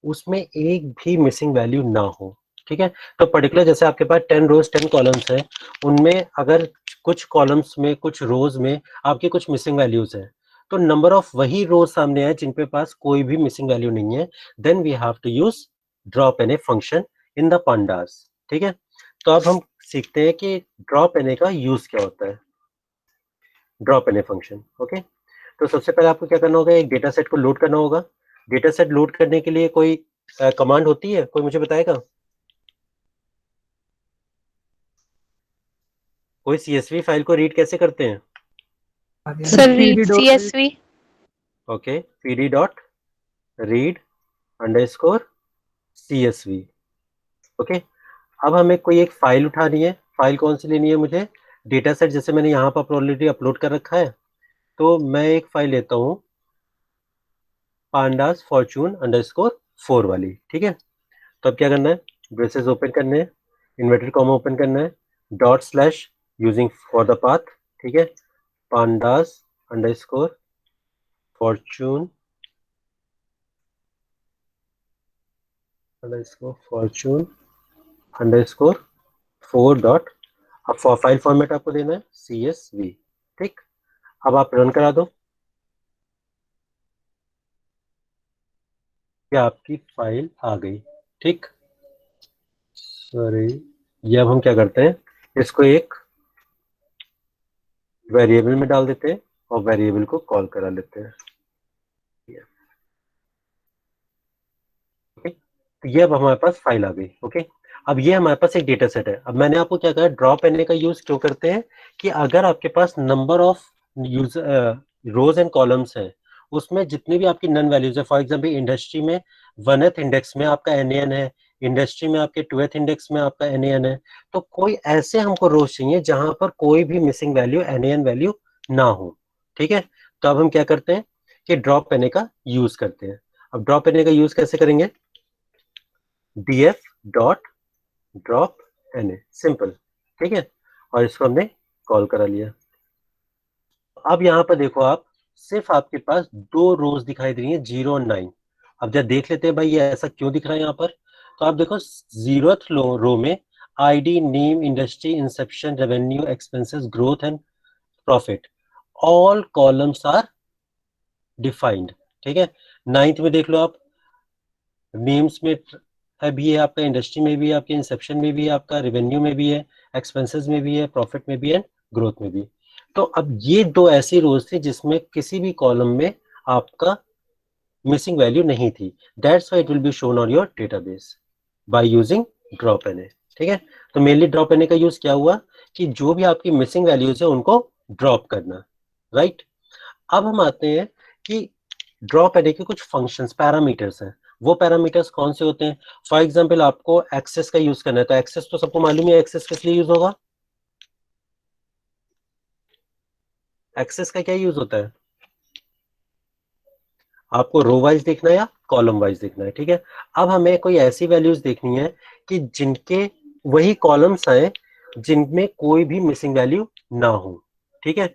उसमें एक भी मिसिंग वैल्यू ना हो, ठीक है। तो पर्टिकुलर जैसे आपके पास 10 रोज 10 कॉलम्स है, उनमें अगर कुछ कॉलम्स में कुछ रोज में आपके कुछ मिसिंग वैल्यूज है, तो नंबर ऑफ वही रोज सामने आए जिनके पास कोई भी मिसिंग वैल्यू नहीं है, then we have to use drop N A function in the pandas, ठीक है। तो अब हम सीखते हैं कि ड्रॉप एन ए का यूज क्या होता है, drop N A function, okay. तो सबसे पहले आपको क्या करना होगा, एक डेटा सेट को लोड करना होगा। डेटा सेट लोड करने के लिए कोई कमांड होती है, कोई मुझे बताएगा? कोई सीएसवी फाइल को रीड कैसे करते हैं? Sir read CSV। Okay, pd dot read underscore CSV, okay. अब हमें कोई एक फाइल उठानी है। फाइल कौन सी लेनी है मुझे? डेटा सेट जैसे मैंने यहाँ पर ऑलरेडी अपलोड कर रखा है, तो मैं एक फाइल लेता हूँ पांडास फॉर्चून अंडरस्कोर 4 वाली, ठीक है। तो अब क्या करना है, ब्रेसेस ओपन करने हैं, इन्वर्टेड कॉमा ओपन करना है, dot slash using for the path, ठीक है, pandas underscore Fortune underscore Fortune underscore 4 dot, अब फाइल फॉर्मेट आपको देना है CSV, ठीक। अब आप रन करा दो, ये आपकी फाइल आ गई, ठीक। सॉरी, ये अब हम क्या करते हैं, इसको एक वेरिएबल में डाल देते हैं और वेरिएबल को कॉल करा लेते हैं, ओके। तो ये अब हमारे पास फाइल आ गई, ओके। अब ये हमारे पास एक डेटा सेट है। अब मैंने आपको क्या कहा, ड्रॉप एन का यूज क्यों करते हैं, कि अगर आपके पास number of user rows and columns है, उसमें जितने भी आपकी नन वैल्यूज है, फॉर एग्जांपल इंडस्ट्री में 1th इंडेक्स में आपका NaN है, इंडस्ट्री में आपके 2th इंडेक्स में आपका NaN है, तो कोई ऐसे हमको रोज चाहिए जहां पर कोई भी मिसिंग वैल्यू NaN वैल्यू ना हो, ठीक है। तो अब हम क्या करते हैं कि ड्रॉप एन का यूज करते हैं। अब ड्रॉप एन का यूज कैसे करेंगे, df dot drop N, simple, ठीक है। और इसको हमने कॉल करा लिया। अब यहां पर देखो आप, सिर्फ आपके पास 2 रोज दिखाई दे रही है, 0 और 9। अब जब देख लेते हैं भाई ये ऐसा क्यों दिख रहा है यहाँ पर, तो आप देखो 0th रो में ID name industry inception revenue expenses growth and profit, all columns are defined, ठीक है। 9th में देख लो आप, नेम्स में है भी है आपका, इंडस्ट्री में भी है आपके, इंसेप्शन में भी है आपका, रेवेन्यू में भी है, एक्सपेंसेस में भी है, प्रॉफिट में भी है, ग्रोथ में भी। तो अब ये 2 ऐसी रोज थी जिसमें किसी भी कॉलम में आपका मिसिंग वैल्यू नहीं थी, that's why it will be shown on your database by using drop an, ठीक है। तो मेनली ड्रॉप एन का यूज क्या हुआ, कि जो भी आपकी मिसिंग वैल्यूज है उनको ड्रॉप करना, राइट। अब हम आते हैं कि ड्रॉप एरे के कुछ फंक्शंस पैरामीटर्स हैं। वो पैरामीटर्स कौन से होते हैं? फॉर एग्जांपल आपको एक्सेस का यूज करना है, तो एक्सेस तो सबको मालूम है, एक्सेस किस लिए यूज होगा, एक्सेस का क्या यूज होता है, आपको रो वाइज देखना है या कॉलम वाइज देखना है, ठीक है। अब हमें कोई ऐसी वैल्यूज देखनी है कि जिनके वही कॉलम्स आए जिनमें कोई भी मिसिंग वैल्यू ना हो, ठीक है।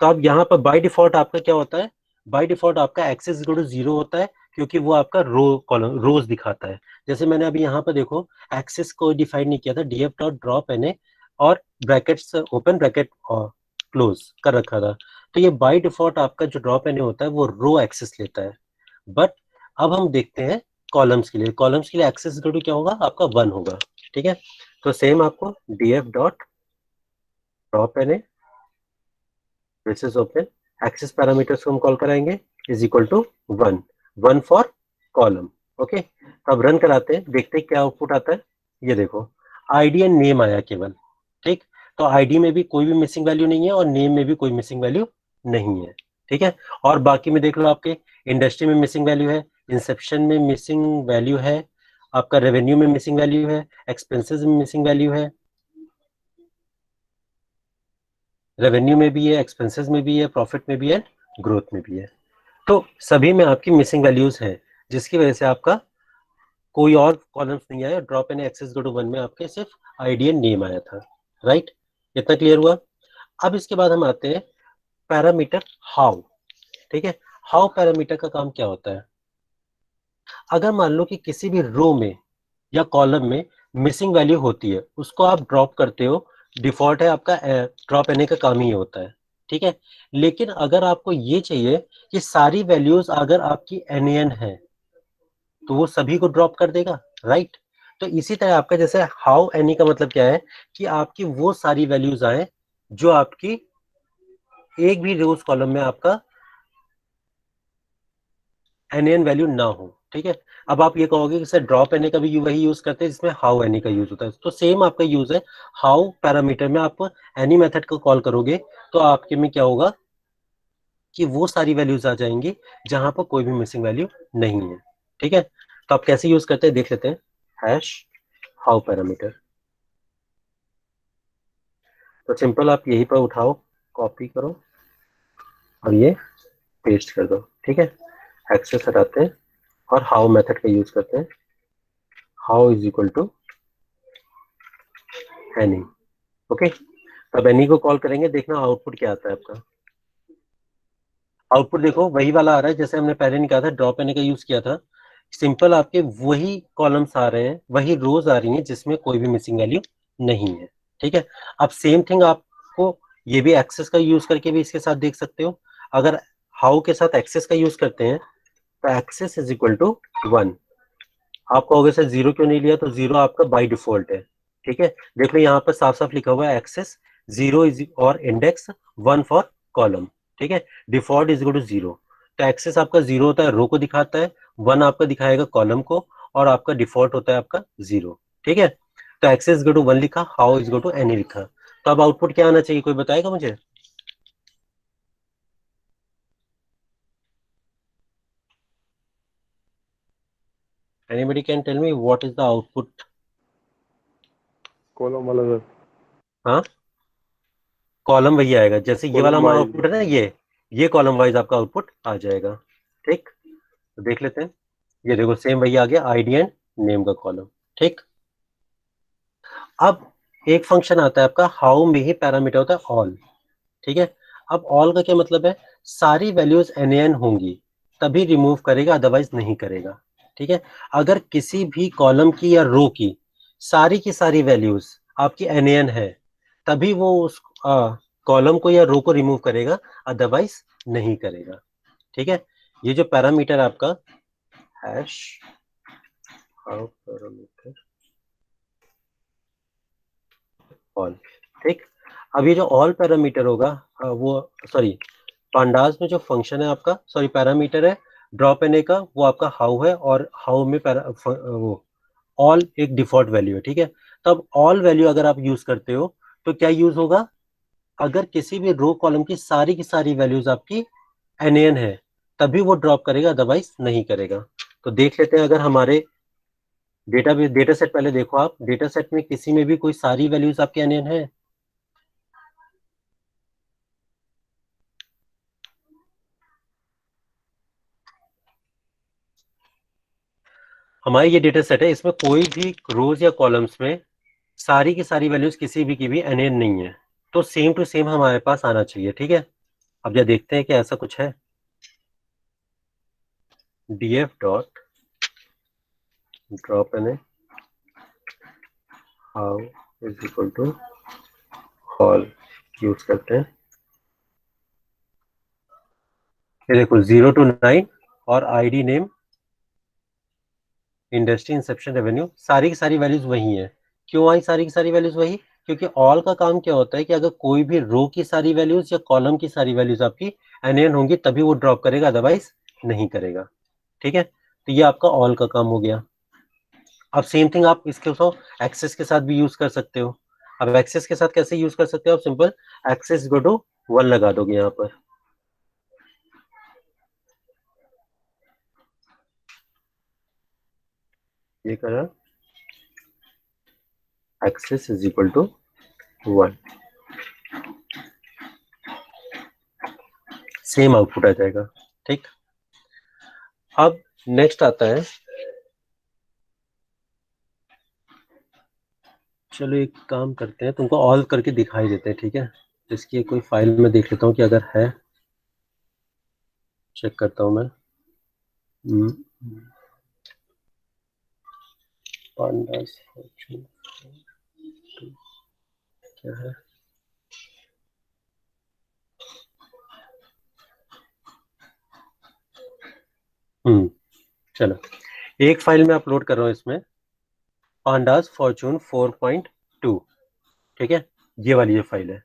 तो अब यहाँ पर बाय डिफॉल्ट आपका क्या होता है, बाय डिफॉल्ट आपका एक्सेस इक्वल टू 0 होता है, क्योंकि वो आपका रो कॉलम रोज दिखाता है। जैसे मैंने अभी यहाँ पर देखो एक्सेस को डिफाइन नहीं किया था, df डॉट ड्रॉप एन और ब्रैकेट्स ओपन ब्रैकेट और क्लोज कर रखा था। तो ये बाय डिफॉल्ट आपका जो ड्रॉप एन होता है वो रो एक्सेस लेता है। बट अब हम देखते हैं कॉलम्स के लिए, कॉलम्स के लिए एक्सेस इक्वल टू क्या होगा, आपका 1 होगा, ठीक है। तो सेम आपको df dot drop N braces open, axis parameters को हम कॉल कराएंगे is equal to 1, 1 for column, okay. तो अब रन कराते हैं, देखते हैं क्या आउटपुट आता है। ये देखो आईडी एंड नेम आया केवल, ठीक। तो आईडी में भी कोई भी मिसिंग वैल्यू नहीं है और नेम में भी कोई मिसिंग वैल्यू नहीं है, ठीक है। और बाकी में देख लो, आपके इंडस्ट्री में मिसिंग वैल्यू है, इंसेप्शन में मिसिंग वैल्यू है, आपका रेवेन्यू में मिसिंग वैल्यू है, एक्सपेंसेस में मिसिंग वैल्यू है, रेवेन्यू में भी है, एक्सपेंसेस में भी है, प्रॉफिट में भी है, ग्रोथ में भी है। तो सभी में आपकी मिसिंग वैल्यूज हैं, जिसकी वजह से आपका कोई और कॉलम्स नहीं आया, drop and axis go to 1 में आपके सिर्फ आईडी एंड नेम आया था, राइट। इतना क्लियर हुआ। अब इसके बाद हम आते हैं पैरामीटर हाउ, ठीक है। हाउ पैरामीटर का काम क्या होता है, अगर मान लो कि किसी भी रो में या कॉलम में मिसिंग वैल्यू होती है, उसको आप ड्रॉप करते हो, डिफॉल्ट है आपका, ड्रॉप एनए का काम ही होता है, ठीक है। लेकिन अगर आपको ये चाहिए कि सारी वैल्यूज अगर आपकी एनएन है तो वो सभी को ड्रॉप कर देगा, राइट। तो इसी तरह आपका जैसे हाउ एनी का मतलब क्या है कि आपकी वो सारी वैल्यूज आए जो आपकी एक भी रोज कॉलम में आपका एनएन वैल्यू ना हो, ठीक है। अब आप ये कहोगे कि सर ड्रॉप एनए का भी वही यूज करते हैं जिसमें हाउ एनी का यूज होता है, तो सेम आपका यूज है। हाउ पैरामीटर में आप एनी मेथड को कॉल करोगे तो आपके में क्या होगा कि वो सारी वैल्यूज आ जाएंगी जहां पर कोई भी मिसिंग वैल्यू नहीं है, ठीक है। तो आप कैसे यूज करते हैं देख लेते हैं, हैश हाउ पैरामीटर। तो सिंपल आप यहीं पर उठाओ, कॉपी करो और ये पेस्ट कर दो, ठीक है। एक्सेस हटाते हैं और हाउ मेथड का यूज करते हैं, how is equal to any, okay. अब एनी को कॉल करेंगे, देखना आउटपुट क्या आता है आपका। आउटपुट देखो वही वाला आ रहा है जैसे हमने पहले नहीं कहा था, ड्रॉप एनी का यूज किया था। सिंपल आपके वही कॉलम्स आ रहे हैं, वही रोज आ रही हैं जिसमें कोई भी मिसिंग वैल्यू नहीं है, ठीक है। अब सेम थिंग आपको ये भी एक्सेस का यूज करके भी इसके साथ देख सकते हो। अगर हाउ के साथ एक्सेस का यूज करते हैं तो एक्सेस इज इक्वल टू 1। आप कहोगे सर जीरो क्यों नहीं लिया, तो जीरो आपका बाय डिफॉल्ट है, ठीक है। देख लो यहाँ पर साफ साफ लिखा हुआ है एक्सेस जीरो इज और इंडेक्स 1 फॉर कॉलम, ठीक है। Default is equal to zero, तो एक्सेस आपका जीरो होता है रो को दिखाता है, 1 आपका दिखाएगा कॉलम को, और आपका डिफॉल्ट होता है आपका जीरो, ठीक है। तो एक्सेस इज इक्वल टू 1 लिखा, how is equal to any लिखा। तो अब आउटपुट क्या आना चाहिए, कोई बताएगा मुझे। Anybody can tell me what is the output. Column वाला सर। हाँ, कॉलम वही आएगा जैसे ये वाला कॉलम हमारा वाइज। आउटपुट है ना, ये कॉलम वाइज आपका आउटपुट आ जाएगा, ठीक। तो देख लेते हैं, ये देखो सेम वही आ गया, आईडी एंड नेम का कॉलम, ठीक। अब एक फंक्शन आता है आपका हाउ में ही पैरामीटर होता है ऑल, ठीक है। अब ऑल का क्या मतलब है, सारी वैल्यूज एन होंगी तभी रिमूव करेगा, अदरवाइज नहीं करेगा, ठीक है। अगर किसी भी कॉलम की या रो की सारी वैल्यूज आपकी एन है तभी वो उस कॉलम को या रो को रिमूव करेगा, अदरवाइज नहीं करेगा, ठीक है। ये जो पैरामीटर आपका हैश हाउ पैरामीटर ऑल, ठीक। अब ये जो ऑल पैरामीटर होगा वो सॉरी पांडास में जो फंक्शन है आपका, सॉरी पैरामीटर है ड्रॉप एन ए का, वो आपका हाउ है, और हाउ में वो ऑल एक डिफॉल्ट वैल्यू है, ठीक है। तब ऑल वैल्यू अगर आप यूज करते हो तो क्या यूज होगा, अगर किसी भी रो कॉलम की सारी वैल्यूज आपकी एन है तभी वो ड्रॉप करेगा, अदरवाइज नहीं करेगा। तो देख लेते हैं, अगर हमारे डेटा सेट पहले देखो आप, डेटा सेट में किसी में भी कोई सारी वैल्यूज आपके एन है। हमारे ये डेटा सेट है, इसमें कोई भी रोज या कॉलम्स में सारी की सारी वैल्यूज किसी भी की भी एन नहीं है, तो सेम टू सेम हमारे पास आना चाहिए, ठीक है। अब जब देखते हैं कि ऐसा कुछ है, df dot drop N how is equal to all use करते हैं। ये देखो 0 to 9 और ID name industry inception revenue, सारी की सारी वैल्यूज वही है। क्यों आई सारी की सारी वैल्यूज वही, क्योंकि ऑल का काम क्या होता है कि अगर कोई भी रो की सारी वैल्यूज या कॉलम की सारी वैल्यूज आपकी एन होंगी तभी वो ड्रॉप करेगा, अदरवाइज नहीं करेगा, ठीक है। तो ये आपका ऑल का काम हो गया। अब सेम थिंग आप इसके साथ एक्सेस के साथ भी यूज कर सकते हो। अब एक्सेस के साथ कैसे यूज कर सकते हो, आप सिंपल एक्सेस गो टू 1 लगा दोगे यहाँ पर, ये करा axis is equal to 1, same output आ जाएगा, ठीक। अब नेक्स्ट आता है, चलो एक काम करते हैं, तुमको ऑल करके दिखाई देते हैं, ठीक है। इसकी कोई फाइल में देख लेता हूँ कि अगर है, चेक करता हूँ मैं। पांडास फॉर्चून क्या है, चलो एक फाइल में अपलोड कर रहा हूँ इसमें, पांडास फॉर्चून 4.2, ठीक है, ये वाली जो फाइल है,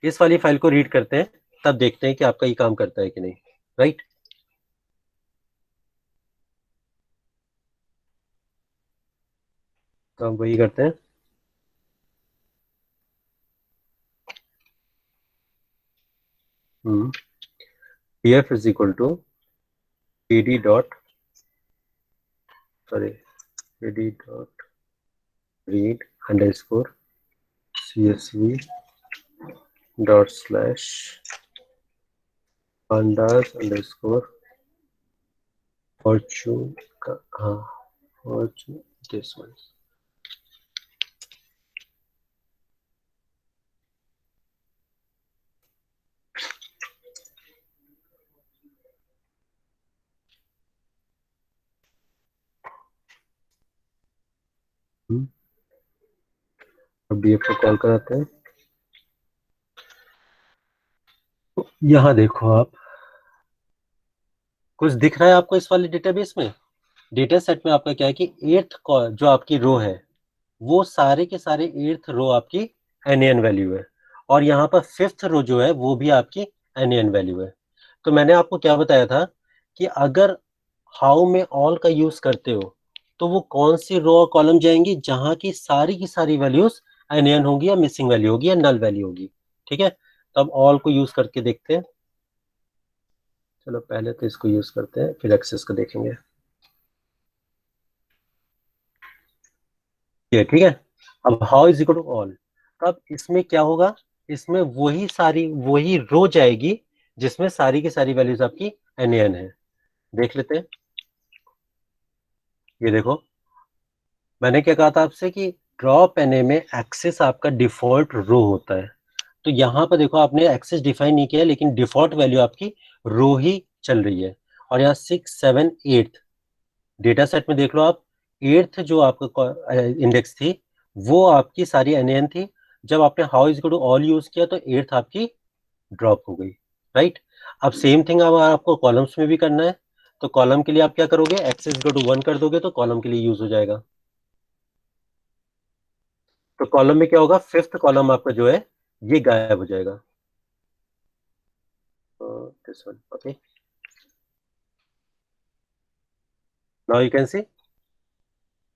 इस वाली फाइल को रीड करते हैं, तब देखते हैं कि आपका ये काम करता है कि नहीं, राइट। तो हम वही करते हैं, pf is equal to pd dot, sorry, pd dot read underscore csv dot slash pandas underscore fortune का, हाँ, फॉर्चून दिस वन। अब df को कॉल कराते हैं, यहाँ देखो आप, कुछ दिख रहा है आपको इस वाले डेटाबेस में, डेटा सेट में आपका क्या है कि एट्थ जो आपकी रो है, वो सारे के सारे एट्थ रो आपकी एन वैल्यू है, और यहाँ पर फिफ्थ रो जो है वो भी आपकी एन वैल्यू है। तो मैंने आपको क्या बताया था कि अगर हाउ में ऑल का यूज करते हो तो वो कौन सी रो और कॉलम जाएंगी जहां की सारी वैल्यूज एन होगी, या मिसिंग वैल्यू होगी, या नल वैल्यू होगी, ठीक है। तो अब ऑल को यूज करके देखते हैं, चलो पहले तो इसको यूज करते हैं, फिर एक्सेस को देखेंगे, ये ठीक है। अब how is equal to all, तो अब इसमें क्या होगा, इसमें वही रो जाएगी जिसमें सारी की सारी वैल्यूज आपकी एन है। देख लेते हैं, ये देखो, मैंने क्या कहा था आपसे कि ड्रॉप एनए में एक्सेस आपका डिफॉल्ट रो होता है, तो यहां पर देखो आपने एक्सेस डिफाइन नहीं किया है, लेकिन डिफॉल्ट वैल्यू आपकी रो ही चल रही है, और यहाँ 6 7 8 डेटा सेट में देख लो आप, एट्थ जो आपका इंडेक्स थी वो आपकी सारी एन थी, जब आपने how is equal to all use किया तो एट्थ आपकी ड्रॉप हो गई, राइट। अब सेम थिंग अब आपको कॉलम्स में भी करना है, तो कॉलम के लिए आप क्या करोगे, एक्सेस इक्वल टू 1 कर दोगे तो कॉलम के लिए यूज हो जाएगा। तो कॉलम में क्या होगा, फिफ्थ कॉलम आपका जो है ये गायब हो जाएगा, this one, okay, now you can see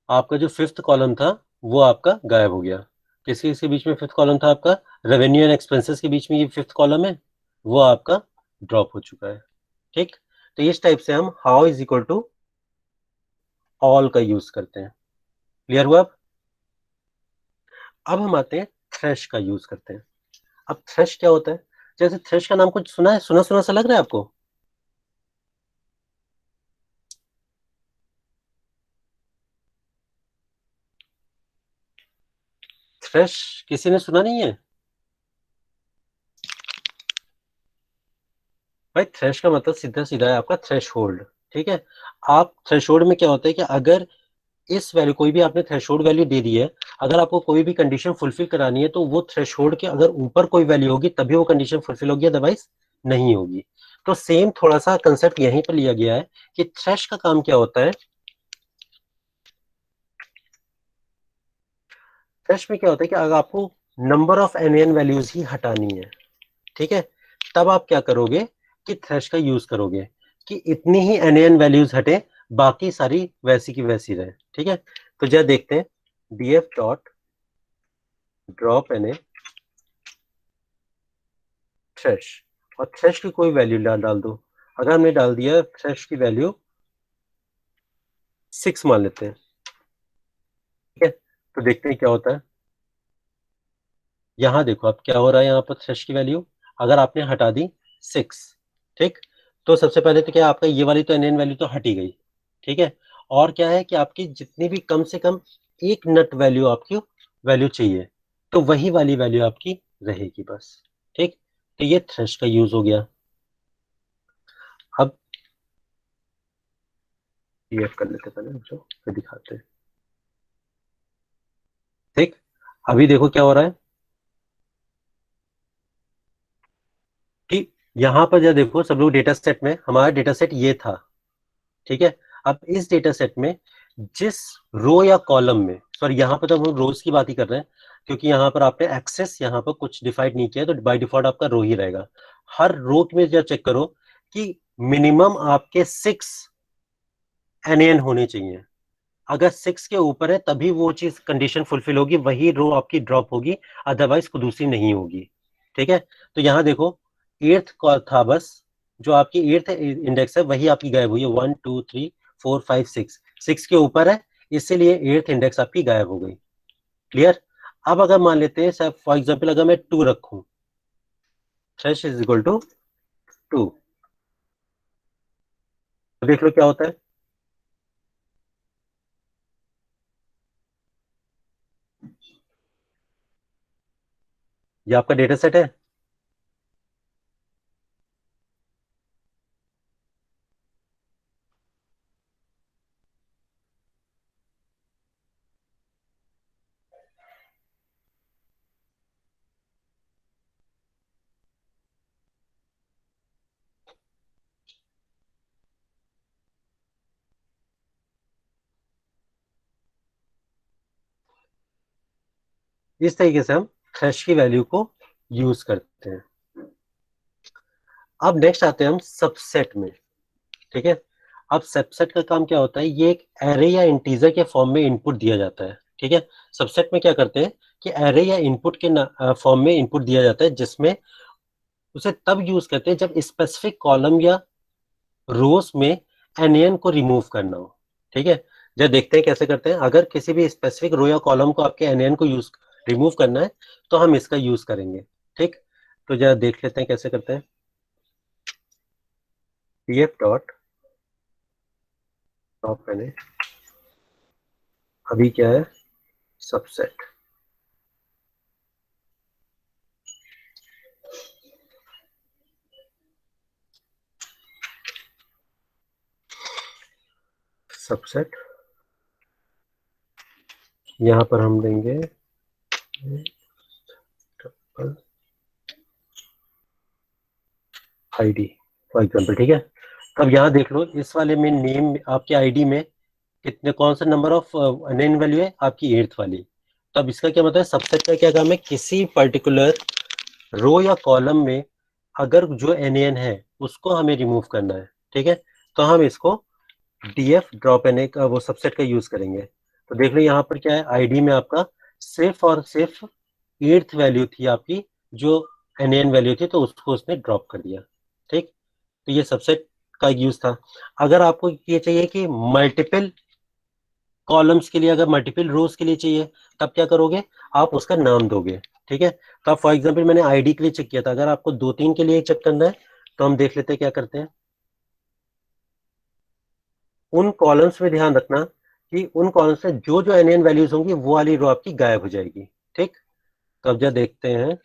आपका जो फिफ्थ कॉलम था वो आपका गायब हो गया। किसके इसके बीच में फिफ्थ कॉलम था आपका, रेवेन्यू एंड एक्सपेंसेस के बीच में ये फिफ्थ कॉलम है, वो आपका ड्रॉप हो चुका है, ठीक। तो इस टाइप से हम how is equal to all का यूज करते हैं, क्लियर हुआ अब हम आते हैं थ्रेश का यूज करते हैं। अब थ्रेश क्या होता है, जैसे थ्रेश का नाम कुछ सुना है, सुना सुना सा लग रहा है आपको, थ्रेश किसी ने सुना नहीं है भाई, थ्रेश का मतलब सीधा सीधा है आपका थ्रेश होल्ड, ठीक है। आप थ्रेश होल्ड में क्या होता है कि अगर इस वैल्यू, कोई भी आपने थ्रेशोल्ड वैल्यू दे दी है, अगर आपको कोई भी कंडीशन फुलफिल करानी है तो वो थ्रेशोल्ड के अगर ऊपर कोई वैल्यू होगी तभी वो कंडीशन फुलफिल होगी, अदरवाइज नहीं होगी। तो सेम थोड़ा सा कंसेप्ट यहीं पर लिया गया है कि थ्रेश का काम क्या होता है, थ्रेश में क्या होता है कि अगर आपको नंबर ऑफ एन वैल्यूज ही हटानी है, ठीक है, तब आप क्या करोगे कि थ्रेश का यूज करोगे कि इतनी ही एन वैल्यूज हटे, बाकी सारी वैसी की वैसी रहे, ठीक है। तो जरा देखते हैं, df dot drop N thresh, और थ्रेश की कोई वैल्यू डाल दो, अगर हमने डाल दिया थ्रेश की वैल्यू 6 मान लेते हैं, ठीक है, तो देखते हैं क्या होता है। यहां देखो अब क्या हो रहा है, यहाँ पर थ्रेश की वैल्यू अगर आपने हटा दी 6, ठीक, तो सबसे पहले तो क्या आपका ये वाली तो एन वैल्यू तो हटी गई, ठीक है। और क्या है कि आपकी जितनी भी कम से कम एक नट वैल्यू आपकी वैल्यू चाहिए, तो वही वाली वैल्यू आपकी रहेगी बस, ठीक। तो ये थ्रेश का यूज हो गया। अब ये कर लेते हैं पहले, जो फिर दिखाते हैं, ठीक, अभी देखो क्या हो रहा है कि यहाँ पर जब देखो सब लोग डेटा सेट में, हमारा डेटा सेट ये था, ठीक है। अब इस डेटा सेट में जिस रो या कॉलम में, सॉरी यहाँ पर तो हम रोज की बात ही कर रहे हैं, क्योंकि यहाँ पर आपने एक्सेस यहाँ पर कुछ डिफाइंड नहीं किया, तो बाय डिफॉल्ट आपका रो ही रहेगा। हर रो में जब चेक करो कि मिनिमम आपके 6 NaN होने चाहिए। अगर 6 के ऊपर है तभी वो चीज कंडीशन फुलफिल होगी, वही रो आपकी ड्रॉप होगी, अदरवाइज को दूसरी नहीं होगी। ठीक है, तो यहाँ देखो एर्थ का था बस, जो आपकी एर्थ इंडेक्स है वही आपकी गायब हुई है, 1 2 3 4 5 6, 6 के ऊपर है, इसीलिए एर्थ इंडेक्स आपकी गायब हो गई। क्लियर। अब अगर मान लेते हैं फॉर एग्जाम्पल अगर मैं 2 रखूं, थ्रेश इज इक्वल टू 2, तो देख लो क्या होता है। ये आपका डेटा सेट है, इस तरीके से हम थ्रेश की वैल्यू को यूज करते हैं। अब नेक्स्ट आते हैं हम सबसेट में। ठीक है, अब सबसेट का काम क्या होता है, ये एक एरे या इंटीजर के फॉर्म में इनपुट दिया जाता है। ठीक है, सबसेट में क्या करते हैं कि एरे या इनपुट के फॉर्म में इनपुट दिया जाता है, जिसमें उसे तब यूज करते हैं जब स्पेसिफिक कॉलम या रोज में एनएन को रिमूव करना हो। ठीक है, जब देखते हैं कैसे करते हैं, अगर किसी भी स्पेसिफिक रो या कॉलम को आपके एनएन को यूज रिमूव करना है तो हम इसका यूज करेंगे। ठीक, तो जरा देख लेते हैं कैसे करते हैं। pf डॉट टॉप मैंने अभी क्या है, सबसेट। सबसेट यहां पर हम देंगे आईडी फॉर एग्जाम्पल। ठीक है, अब यहाँ देख लो इस वाले में नेम आपके आईडी में कितने, कौन सा नंबर ऑफ नेम वैल्यू है आपकी एर्थ वाली। तो अब इसका क्या मतलब है, सबसेट का क्या काम है, किसी पर्टिकुलर रो या कॉलम में अगर जो एन है उसको हमें रिमूव करना है। ठीक है, तो हम इसको डीएफ ड्रॉप एन का वो सबसेट का यूज करेंगे। तो देख लो यहाँ पर क्या है, आईडी में आपका सिर्फ और सिर्फ एर्थ वैल्यू थी आपकी, जो एन वैल्यू थी, तो उसको उसने ड्रॉप कर दिया। ठीक, तो ये सबसेट का यूज था। अगर आपको ये चाहिए कि मल्टीपल कॉलम्स के लिए, अगर मल्टीपल रोज के लिए चाहिए, तब क्या करोगे, आप उसका नाम दोगे। ठीक है, तो आप फॉर एग्जांपल मैंने आईडी के लिए चेक किया था, अगर आपको 2 3 के लिए चेक करना है तो हम देख लेते हैं क्या करते हैं। उन कॉलम्स में ध्यान रखना कि उन कॉलम्स में जो जो एन वैल्यूज होंगी वो वाली रो आपकी गायब हो जाएगी। ठीक, तो अब जब देखते हैं,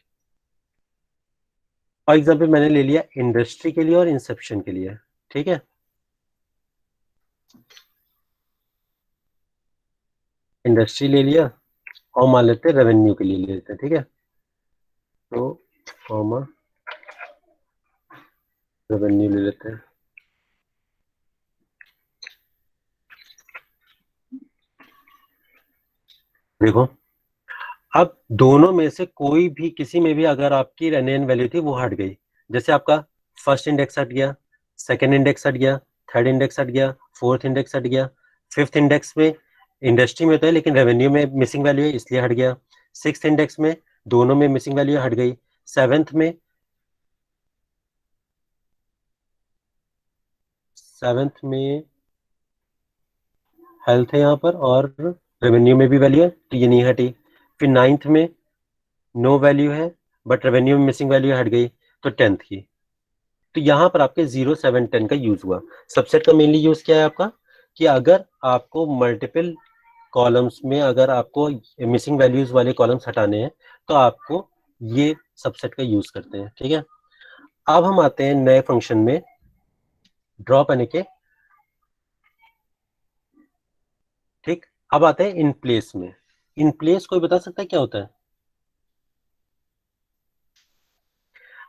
फॉर एग्जाम्पल मैंने ले लिया इंडस्ट्री के लिए और इंसेप्शन के लिए। ठीक है, इंडस्ट्री ले लिया और मान लेते हैं रेवेन्यू के लिए ले लेते हैं। ठीक है, तो कॉमा रेवेन्यू ले लेते हैं। देखो, अब दोनों में से कोई भी किसी में भी अगर आपकी एन वैल्यू थी वो हट गई, जैसे आपका फर्स्ट इंडेक्स हट गया, सेकंड इंडेक्स हट गया, थर्ड इंडेक्स हट गया, फोर्थ इंडेक्स हट गया, फिफ्थ इंडेक्स में इंडस्ट्री में होता है लेकिन रेवेन्यू में मिसिंग वैल्यू है इसलिए हट गया, सिक्स इंडेक्स में दोनों में मिसिंग वैल्यू हट गई, सेवेंथ में हेल्थ है यहाँ पर और रेवेन्यू में भी वैल्यू है तो ये नहीं हटी। फिर नाइन्थ में नो वैल्यू है बट रेवेन्यू में मिसिंग वैल्यू हट गई, तो टेंथ की। तो यहाँ पर आपके 0 7 10 का यूज हुआ। सबसेट का मेनली यूज क्या है आपका, कि अगर आपको मल्टीपल कॉलम्स में अगर आपको मिसिंग वैल्यूज वाले कॉलम्स हटाने हैं तो आपको ये सबसेट का यूज करते हैं। ठीक है, अब हम आते हैं नए फंक्शन में, ड्रॉप यानी के। ठीक, अब आते हैं इन प्लेस में। इन प्लेस कोई बता सकता है क्या होता है?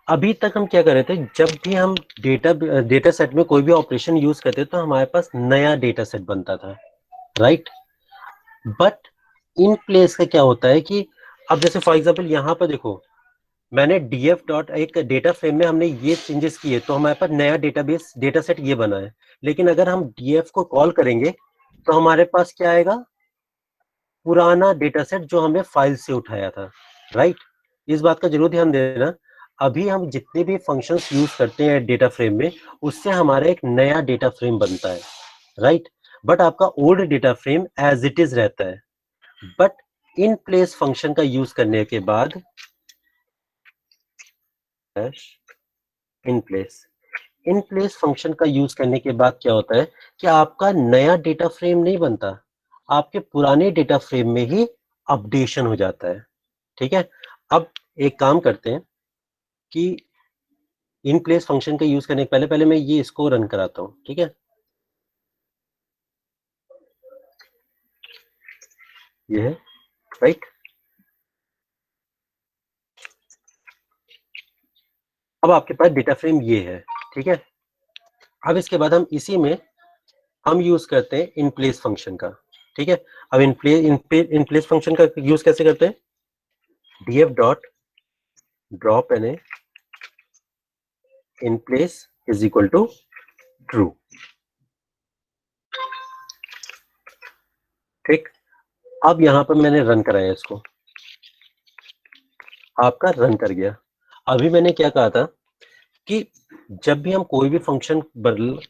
अभी तक हम क्या कर रहे थे, जब भी हम डेटा सेट में कोई भी ऑपरेशन यूज करते तो हमारे पास नया डेटा सेट बनता था, राइट? बट इन प्लेस का क्या होता है कि अब जैसे फॉर एग्जांपल यहां पर देखो, मैंने डीएफ डॉट एक डेटा फ्रेम में हमने ये चेंजेस किए तो हमारे पास नया डेटाबेस डेटा सेट ये बना है। लेकिन अगर हम डीएफ को कॉल करेंगे तो हमारे पास क्या आएगा? पुराना डेटा सेट जो हमें फाइल से उठाया था, राइट? इस बात का जरूर ध्यान देना। अभी हम जितने भी फंक्शंस यूज करते हैं डेटा फ्रेम में, उससे हमारा एक नया डेटा फ्रेम बनता है, राइट? बट आपका old data frame as it is रहता है। बट इन प्लेस फंक्शन का यूज करने के बाद in place in place function का यूज करने के बाद क्या होता है कि आपका नया डेटा फ्रेम नहीं बनता, आपके पुराने डेटा फ्रेम में ही अपडेशन हो जाता है। ठीक है, अब एक काम करते हैं कि इन प्लेस फंक्शन का यूज करने के पहले पहले मैं ये इसको रन कराता हूं, ठीक है? ये है, राइट? अब आपके पास डेटा फ्रेम ये है, ठीक है? अब इसके बाद हम इसी में हम यूज करते हैं इन प्लेस फंक्शन का, ठीक है? अब इन प्लेस फंक्शन का यूज कैसे करते हैं? df dot drop N in place is equal to true, ठीक? अब यहां पर मैंने रन कराया इसको, आपका रन कर गया। अभी मैंने क्या कहा था कि जब भी हम कोई भी फंक्शन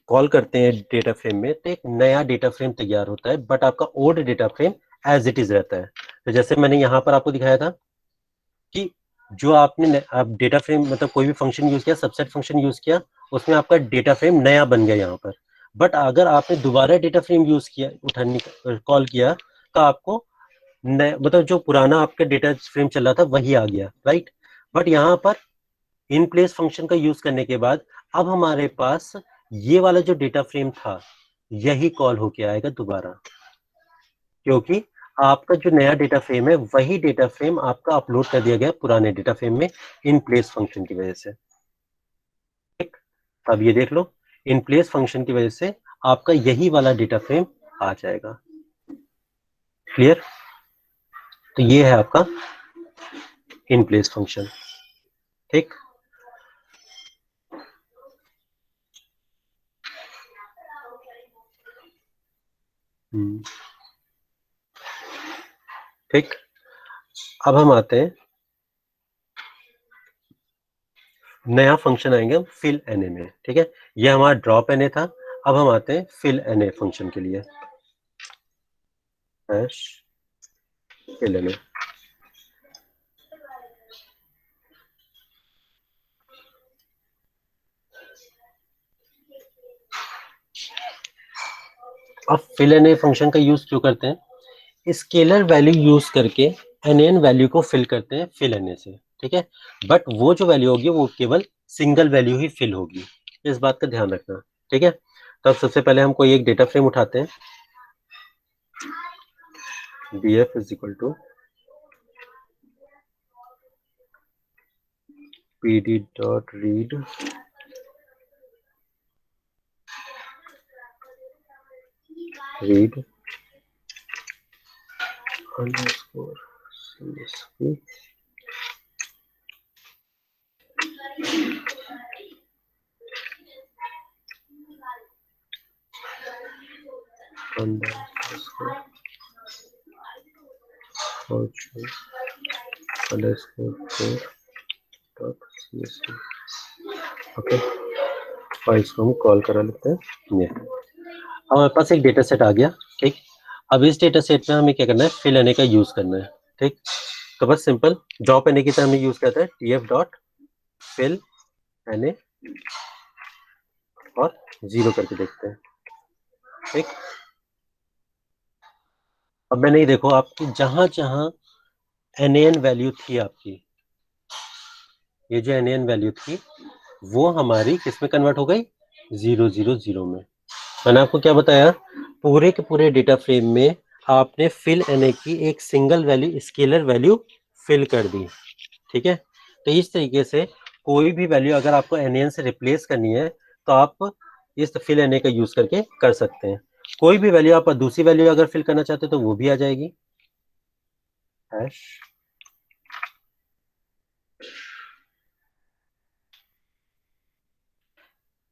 कॉल करते हैं डेटा फ्रेम में तो एक नया डेटा फ्रेम तैयार होता है, बट आपका old data frame as it is रहता है। तो जैसे मैंने यहां पर आपको दिखाया था कि जो आपने आप डेटा फ्रेम मतलब कोई भी फंक्शन यूज किया, सबसेट फंक्शन यूज किया, उसमें आपका डेटा फ्रेम नया बन गया यहाँ पर। बट अगर आपने दोबारा डेटा फ्रेम यूज किया, उठाने कॉल किया, तो आपको नया मतलब जो पुराना आपका डेटा फ्रेम चल रहा था वही आ गया, राइट? बट यहाँ पर इन प्लेस फंक्शन का यूज करने के बाद अब हमारे पास ये वाला जो डेटा फ्रेम था यही कॉल होके आएगा दोबारा, क्योंकि आपका जो नया डेटा फ्रेम है वही डेटा फ्रेम आपका अपलोड कर दिया गया पुराने डेटा फ्रेम में इन प्लेस फंक्शन की वजह से। ठीक, अब ये देख लो, इन प्लेस फंक्शन की वजह से आपका यही वाला डेटा फ्रेम आ जाएगा। क्लियर? तो ये है आपका इन प्लेस फंक्शन, ठीक? ठीक, अब हम आते हैं नया फंक्शन आएंगे हम फिल एनए में, ठीक है? ये हमारा ड्रॉप एनए था। अब हम आते हैं फिल एनए फंक्शन के लिए, हैश फिल एनए। अब फिल एनए फंक्शन का यूज क्यों करते हैं? स्केलर वैल्यू यूज करके एनएन वैल्यू को फिल करते हैं फिल एनए से, ठीक है? बट वो जो वैल्यू होगी वो केवल सिंगल वैल्यू ही फिल होगी, इस बात का ध्यान रखना, ठीक है? तो अब सबसे पहले हम कोई एक डेटा फ्रेम उठाते हैं, df is equal to pd dot read underscore csv underscore fortune underscore 4 dot csv। Okay, और इसको हम कॉल करा लेते हैं। ये हमारे पास एक डेटा सेट आ गया, ठीक? अब इस डेटा सेट में हमें क्या करना है? फिल एनए का यूज करना है, ठीक? तो बस सिंपल ड्रॉप एनए की तरह हमें यूज करते हैं टीएफ डॉट फिल एनए और 0 करके देखते हैं, ठीक? अब मैंने ये देखो आपकी जहां जहां एनएन वैल्यू थी आपकी, ये जो एनएन वैल्यू थी वो हमारी किस में कन्वर्ट हो गई? 0 0 0 में। मैंने आपको क्या बताया? पूरे के पूरे डेटा फ्रेम में आपने फिल एन की एक single value scalar value fill कर दी, ठीक है। तो इस तरीके से कोई भी वैल्यू अगर आपको एन से रिप्लेस करनी है तो आप इस फिल एन का यूज करके कर सकते हैं। कोई भी वैल्यू आप दूसरी वैल्यू अगर फिल करना चाहते हैं तो वो भी आ जाएगी। हैश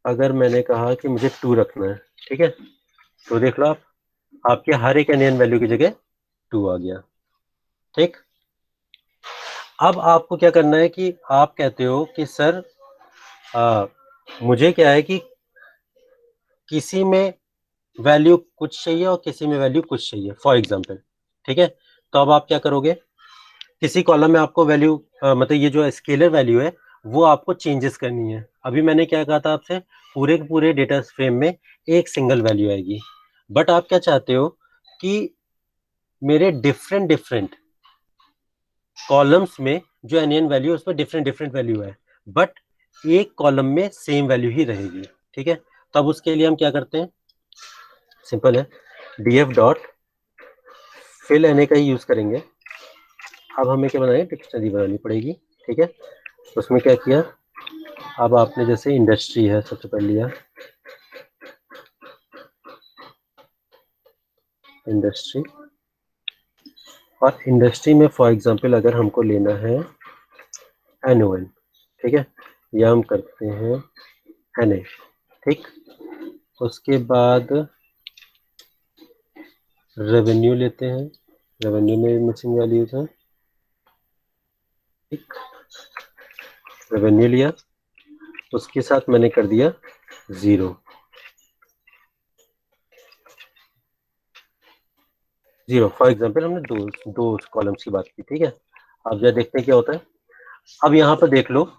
अगर मैंने कहा कि मुझे 2 रखना है, ठीक है, तो देख लो आप, आपके हर एक एन वैल्यू की जगह 2 आ गया, ठीक। अब आपको क्या करना है कि आप कहते हो कि सर मुझे क्या है कि किसी में वैल्यू कुछ चाहिए और किसी में वैल्यू कुछ चाहिए, फॉर एग्जांपल, ठीक है। तो अब आप क्या करोगे, किसी कॉलम में आपको वैल्यू मतलब ये जो स्केलर वैल्यू है वो आपको चेंजेस करनी है। अभी मैंने क्या कहा था आपसे, पूरे के पूरे डेटा फ्रेम में एक सिंगल वैल्यू आएगी, बट आप क्या चाहते हो कि मेरे डिफरेंट डिफरेंट कॉलम्स में जो एन वैल्यू उसमें डिफरेंट डिफरेंट वैल्यू है, बट एक कॉलम में सेम वैल्यू ही रहेगी, ठीक है। तो अब उसके लिए हम क्या करते हैं, सिंपल है, df डॉट फिल एन का ही यूज करेंगे। अब हमें क्या बनाए, डिक्शनरी बनानी पड़ेगी, ठीक है। उसमें क्या किया, अब आपने जैसे इंडस्ट्री है सबसे पहले लिया, इंडस्ट्री, और इंडस्ट्री में फॉर एग्जांपल अगर हमको लेना है एनओएन, ठीक है, या हम करते हैं एनए, ठीक। उसके बाद रेवेन्यू लेते हैं, रेवेन्यू में मिसिंग वैल्यूज है, ठीक। रेवेन्यू लिया, उसके साथ मैंने कर दिया 0 0, फॉर एग्जांपल हमने दो दो कॉलम्स की बात की, ठीक है। अब जरा देखते हैं क्या होता है। अब यहाँ पर देख लो,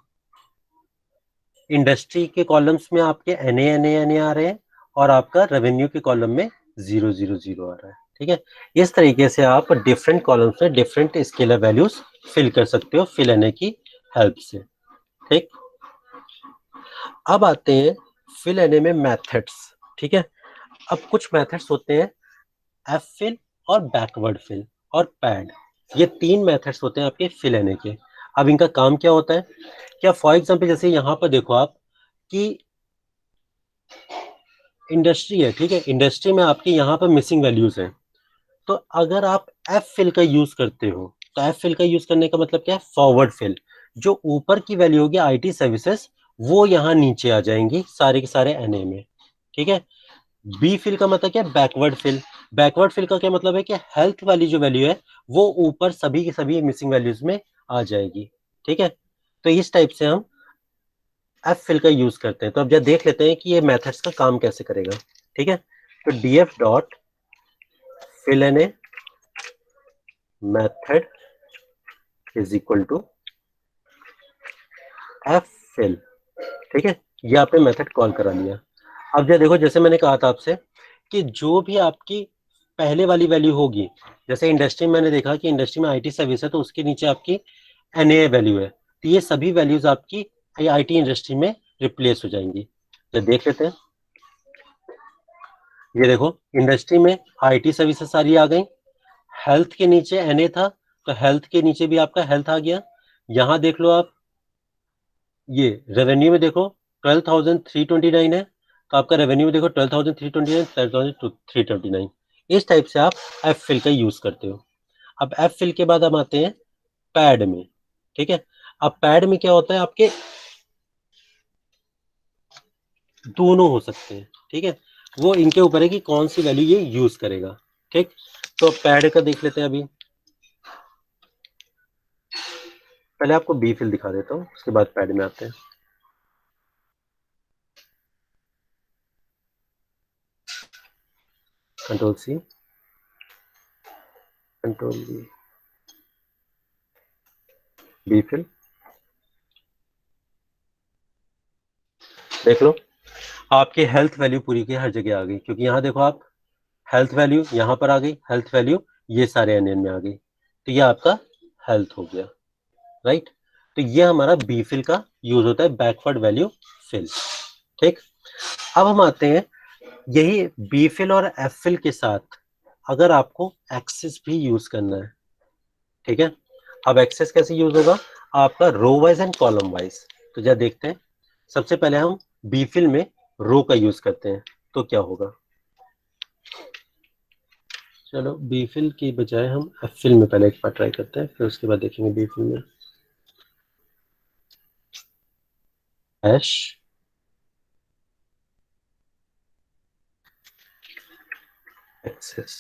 इंडस्ट्री के कॉलम्स में आपके एन ए आ रहे हैं और आपका रेवेन्यू के कॉलम में 0 0 0 आ रहा है, ठीक है। इस तरीके से आप डिफरेंट कॉलम्स में डिफरेंट स्केलर वैल्यूज फिल कर सकते हो फिल एन की हेल्प से, ठीक। अब आते हैं फिल एन में मेथड्स, ठीक है। अब कुछ मेथड्स होते हैं एफ फिल और बैकवर्ड फिल और पैड, ये 3 मेथड्स होते हैं आपके फिल एन के। अब इनका काम क्या होता है, क्या फॉर एग्जांपल जैसे यहाँ पर देखो आप कि इंडस्ट्री है, ठीक है, इंडस्ट्री में आपकी यहाँ पर मिसिंग वैल्यूज हैं। तो अगर आप एफ फिल का यूज करते हो तो एफ फिल का यूज करने का मतलब क्या है, फॉरवर्ड फिल, जो ऊपर की वैल्यू होगी आईटी सर्विसेज वो यहाँ नीचे आ जाएंगी सारे के सारे एनए में, ठीक है। बी फिल का मतलब क्या है, बैकवर्ड फिल, बैकवर्ड फिल का क्या मतलब है कि हेल्थ वाली जो वैल्यू है वो ऊपर सभी की सभी मिसिंग वैल्यूज में आ जाएगी, ठीक है। तो इस टाइप से हम एफ फिल का यूज करते हैं। तो अब जब देख लेते हैं कि ये मेथड्स का काम कैसे करेगा, ठीक है। तो df dot fill N A method is equal to F fill, ठीक है, ये आपने मेथड कॉल करा लिया। अब जब देखो, जैसे मैंने कहा था आपसे कि जो भी आपकी पहले वाली वैल्यू होगी, जैसे इंडस्ट्री में मैंने देखा कि इंडस्ट्री में आईटी सर्विस है तो उसके नीचे आपकी एनए वैल्यू है, तो ये सभी वैल्यूज आपकी आईटी इंडस्ट्री में रिप्लेस हो जाएंगी। तो देख लेते हैं, ये देखो इंडस्ट्री में आईटी सर्विसेज सारी आ गई, हेल्थ के नीचे एनए था तो हेल्थ के नीचे भी आपका हेल्थ आ गया। यहां देख लो आप, ये रेवेन्यू में देखो 12,329 है तो आपका रेवेन्यू में देखो 12,329, 12,329, इस टाइप से आप एफ फिल का यूज करते हो। अब एफ फिल के बाद हम आते हैं पैड में, ठीक है। अब पैड में क्या होता है, आपके दोनों हो सकते हैं, ठीक है, वो इनके ऊपर है कि कौन सी वैल्यू ये यूज करेगा, ठीक। तो पैड का देख लेते हैं, अभी पहले आपको बी फिल दिखा देता हूँ उसके बाद पैड में आते हैं। Control C, control B, B fill, देख लो आपकी हेल्थ वैल्यू पूरी की हर जगह आ गई, क्योंकि यहाँ देखो आप, हेल्थ वैल्यू यहाँ पर आ गई, हेल्थ वैल्यू ये सारे एनएन में आ गई, तो ये आपका हेल्थ हो गया, राइट। तो ये हमारा बी फिल का यूज होता है, बैकवर्ड वैल्यू फिल, ठीक। अब हम आते हैं यही बी फिल और एफ फिल के साथ अगर आपको एक्सेस भी यूज करना है, ठीक है। अब एक्सेस कैसे यूज होगा, आपका row wise and column wise. तो जरा देखते हैं, सबसे पहले हम बी फिल में रो का यूज करते हैं, तो क्या होगा। चलो बी फिल की बजाय हम एफ फिल में पहले एक बार ट्राई करते हैं, फिर उसके बाद देखेंगे बी फिल में। Hash axis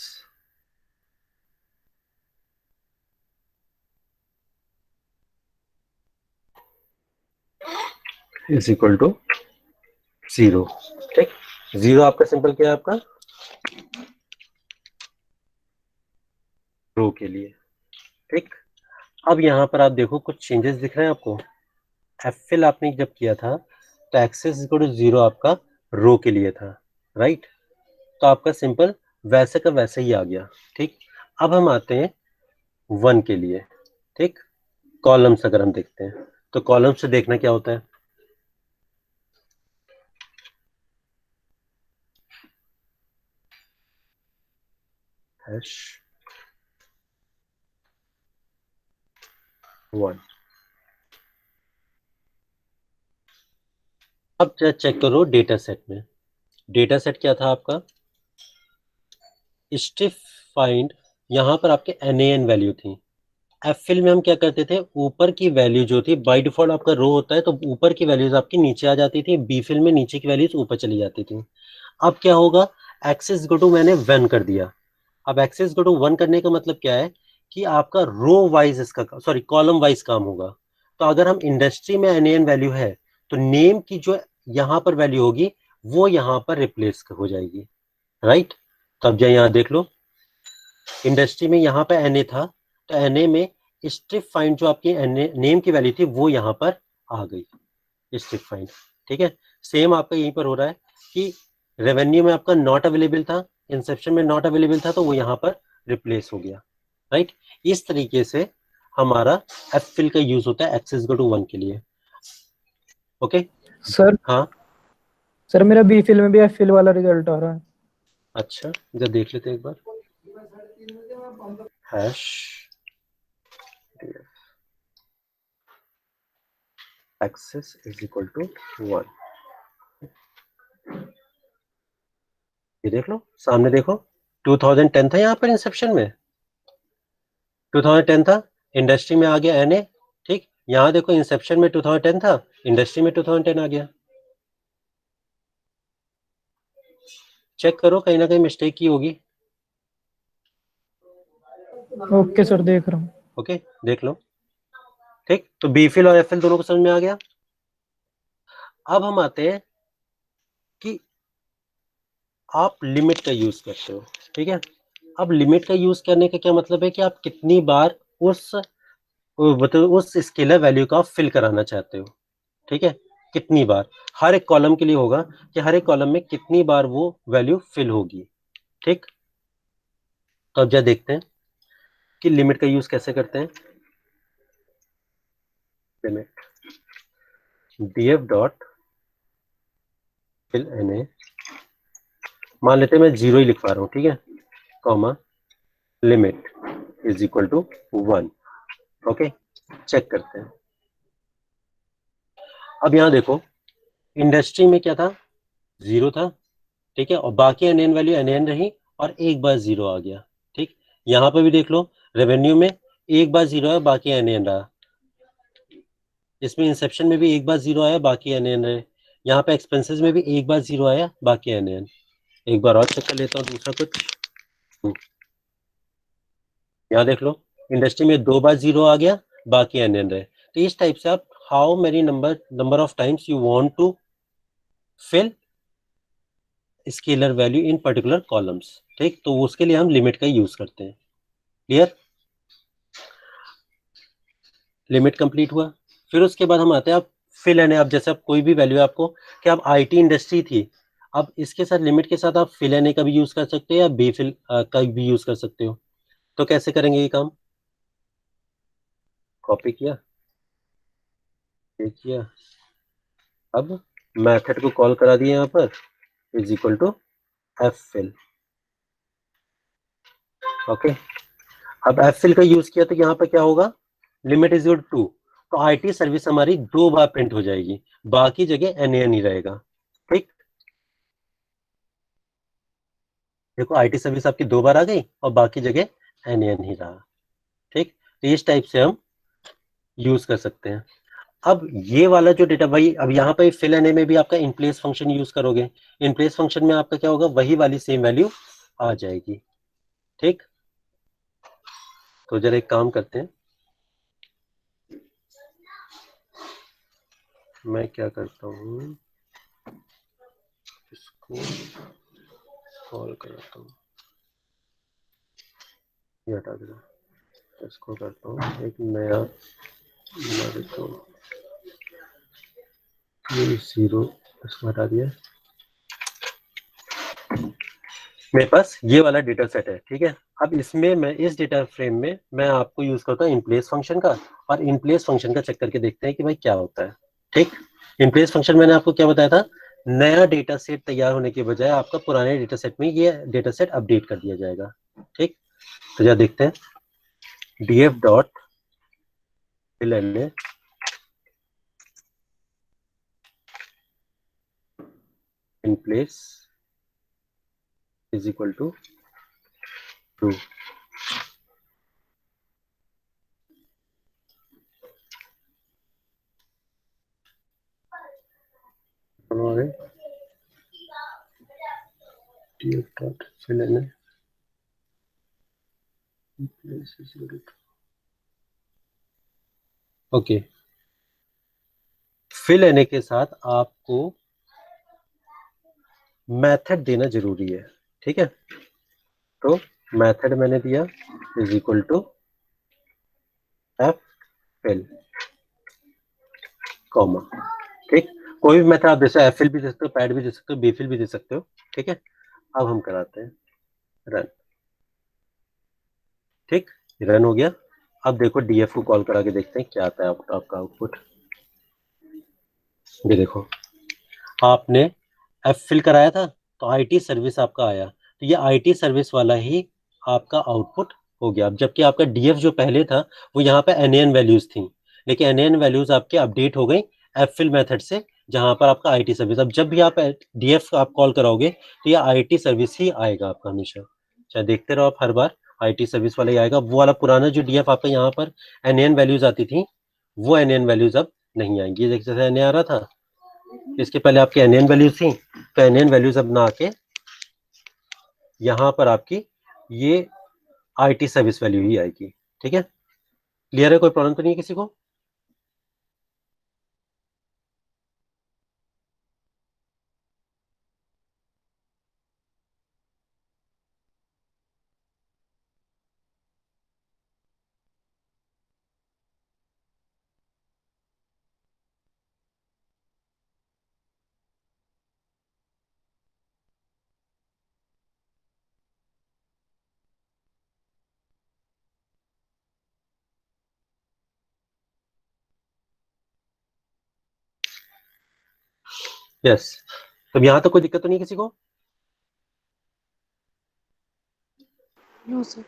is equal to 0, ठीक। 0 आपका सिंपल क्या है, आपका रो के लिए, ठीक। अब यहां पर आप देखो कुछ चेंजेस दिख रहे हैं आपको। एफ फिल आपने जब किया था तो एक्सेस इक्वल टू 0 आपका रो के लिए था, राइट। तो आपका सिंपल वैसे का वैसे ही आ गया, ठीक। अब हम आते हैं 1 के लिए, ठीक। कॉलम्स अगर हम देखते हैं तो कॉलम से देखना क्या होता है, हैश 1। अब चेक करो डेटा सेट में, डेटा सेट क्या था आपका, स्टिफ फाइंड। यहां पर आपके एन वैल्यू थी। एफ फिल में हम क्या करते थे, ऊपर की वैल्यू जो थी, बाय डिफॉल्ट आपका रो होता है तो ऊपर की वैल्यूज आपकी नीचे आ जाती थी, बी फिल में नीचे की वैल्यूज ऊपर चली जाती थी। अब क्या होगा, एक्सेस गो टू मैंने वन कर दिया। अब एक्सेस गो टू वन करने का मतलब क्या है कि आपका रो वाइज इसका, सॉरी कॉलम वाइज काम होगा। तो अगर हम इंडस्ट्री में एन वैल्यू है तो नेम की जो यहां पर वैल्यू होगी वो यहां पर रिप्लेस हो जाएगी, राइट। तो अब जो यहां देख लो, इंडस्ट्री में यहां पे एनए था तो एनए में स्ट्रिप फाइंड जो आपकी एनए नेम की वैल्यू थी वो यहां पर आ गई, स्ट्रिप फाइंड, ठीक है। सेम आपका यहीं पर हो रहा है कि रेवेन्यू में आपका नॉट अवेलेबल था, इंसेप्शन में नॉट अवेलेबल था, तो वो यहां पर रिप्लेस हो गया, राइट। इस तरीके से हमारा एफ फिल का यूज होता है एक्सेस गो टू वन के लिए, ओके। सर हाँ सर मेरा बी फिल में भी एफ फिल वाला रिजल्ट आ रहा है। अच्छा, जब देख लेते हैं एक बार, hash axis is equal to 1। ये देख लो सामने देखो, 2010 था यहाँ पर इंसेप्शन में, 2010 था, इंडस्ट्री में आ गया एनए, ठीक। यहाँ देखो इंसेप्शन में 2010 था, इंडस्ट्री में 2010 आ गया। चेक करो कहीं ना कहीं मिस्टेक की होगी। ओके सर देख रहा हूँ। ओके देख लो, ठीक। तो बी फिल और एफ फिल दोनों को समझ में आ गया। अब हम आते हैं कि आप लिमिट का यूज करते हो, ठीक है। अब लिमिट का यूज करने का क्या मतलब है कि आप कितनी बार उस मतलब उस स्केलर वैल्यू का फिल कराना चाहते हो, ठीक है। कितनी बार, हर एक कॉलम के लिए होगा कि हर एक कॉलम में कितनी बार वो वैल्यू फिल होगी, ठीक। तो अब जरा देखते हैं कि लिमिट का यूज कैसे करते हैं। Limit df dot fill N, मान लेते हैं मैं 0 ही लिखवा रहा हूं, ठीक है, comma limit is equal to 1, okay. Check करते हैं। अब यहां देखो इंडस्ट्री में क्या था, 0 था, ठीक है, और बाकी एन वैल्यू एन रही और एक बार 0 आ गया, ठीक। यहां पर भी देख लो, रेवेन्यू में एक बार 0 है, बाकी एन रहा। इसमें इंसेप्शन में भी एक बार 0 आया, बाकी एन रहे। यहाँ पे एक्सपेंसेस में भी एक बार 0 आया, बाकी एन। एक बार और चेक कर लेता हूँ दूसरा कुछ। यहाँ देख लो, इंडस्ट्री में 2 बार 0 आ गया, बाकी एन रहे। तो इस टाइप से आप how many number of times you want to fill scalar value in particular columns, ठीक। तो उसके लिए हम लिमिट का यूज करते हैं। क्लियर, लिमिट कंप्लीट हुआ। फिर उसके बाद हम आते हैं, आप फिल एन, आप जैसे आप कोई भी वैल्यू आपको, कि आप आईटी इंडस्ट्री थी, अब इसके साथ लिमिट के साथ आप फिल एन का भी यूज कर सकते हो या बी फिल का भी यूज कर सकते हो। तो कैसे करेंगे ये काम, कॉपी किया, ये किया, अब मेथड को कॉल करा दिया यहाँ पर, is equal to F fill, okay, अब एफ फिल का यूज किया तो यहाँ पर क्या होगा, लिमिट इज इक्वल टू, तो आईटी सर्विस हमारी 2 बार प्रिंट हो जाएगी, बाकी जगह एनएन ही रहेगा। ठीक, देखो आईटी सर्विस आपकी 2 बार आ गई और बाकी जगह एनएन ही रहा। ठीक, तो इस टाइप से हम यूज कर सकते हैं। अब ये वाला जो डेटा, भाई अब यहाँ पे फिल एनए में भी आपका इन प्लेस फंक्शन यूज करोगे, इन प्लेस फंक्शन में आपका क्या होगा, वही वाली सेम वैल्यू आ जाएगी। ठीक, तो जरा एक काम करते हैं, मैं क्या करता हूँ, इसको कॉल करता हूँ, ये हटा देना, इसको करता हूँ एक नया बना देता हूँ, ये 0, इसको हटा दिया। मेरे पास ये वाला डेटा सेट है, ठीक है। अब इसमें मैं इस डेटा फ्रेम में मैं आपको यूज करता हूँ इनप्लेस फंक्शन का, और इनप्लेस फंक्शन का चेक करके देखते हैं कि भाई क्या होता है। ठीक, इनप्लेस फंक्शन मैंने आपको क्या बताया था, नया डेटा सेट तैयार होने के बजाय आपका पुराने डेटा सेट में ये डेटा सेट अपडेट कर दिया जाएगा। ठीक, तो जरा देखते हैं, df dot fill in place is equal to true। df dot fill in place is equal to, okay, fill NA के साथ आपको मेथड देना जरूरी है। ठीक है, तो मेथड मैंने दिया is equal to F fill comma. ठीक, कोई भी मेथड आप जैसे एफ फिल भी दे सकते हो, पैड भी दे सकते हो, बी फिल भी दे सकते हो। ठीक है, अब हम कराते हैं रन। ठीक, रन हो गया। अब देखो डीएफ को कॉल करा के देखते हैं क्या आता है आपका आउटपुट। ये देखो, आपने एफ फिल कराया था तो आईटी सर्विस आपका आया, तो ये आईटी सर्विस वाला ही आपका आउटपुट हो गया। अब जबकि आपका डीएफ जो पहले था वो यहाँ पे एनएन वैल्यूज थी, लेकिन एनएन वैल्यूज आपके अपडेट हो गई एफ फिल मेथड से, जहां पर आपका आईटी सर्विस, अब जब भी आप डीएफ आप कॉल कराओगे तो ये आईटी सर्विस ही आएगा आपका हमेशा, चाहे देखते रहो आप, हर बार आईटी सर्विस वाला ही आएगा। वो वाला पुराना जो डीएफ आपका यहाँ पर एनएन वैल्यूज आती थी, वो एनएन वैल्यूज अब नहीं आएंगी। ये जैसे एनए आ रहा था, इसके पहले आपकी एनएन वैल्यूज थी, तो एनएन वैल्यूज अब ना आके यहाँ पर आपकी ये आईटी सर्विस वैल्यू ही आएगी। ठीक है, क्लियर है, कोई प्रॉब्लम तो नहीं है किसी को? यस, तो यहाँ तो कोई दिक्कत तो नहीं किसी को? No sir.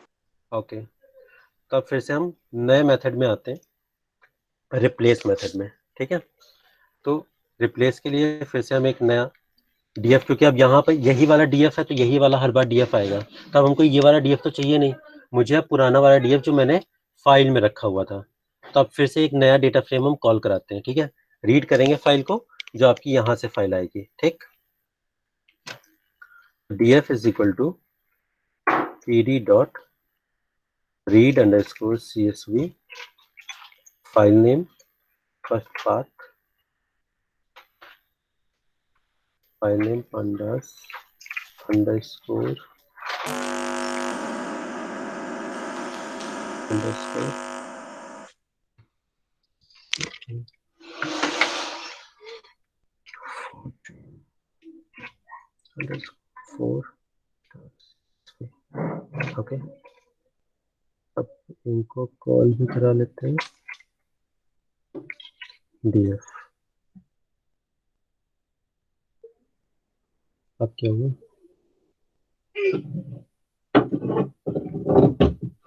ओके, तो अब फिर से हम नए मेथड में आते हैं, रिप्लेस मेथड में। ठीक है, तो रिप्लेस के लिए फिर से हम एक नया डीएफ, क्योंकि अब यहाँ पर यही वाला डीएफ है तो यही वाला हर बार डीएफ आएगा, तो अब हमको ये वाला डीएफ तो चाहिए नहीं, मुझे अब पुराना वाला डीएफ जो मैंने फाइल में रखा हुआ था। तो अब फिर से एक नया डेटा फ्रेम हम कॉल कराते हैं। ठीक है, रीड करेंगे फाइल को, जो आपकी यहाँ से फाइल आएगी। ठीक, df is equal to pd dot read underscore csv, file name, first path, file name pandas underscore underscore. Okay, अब इनको कॉल भी करा लेते हैं df। अब क्या हुआ,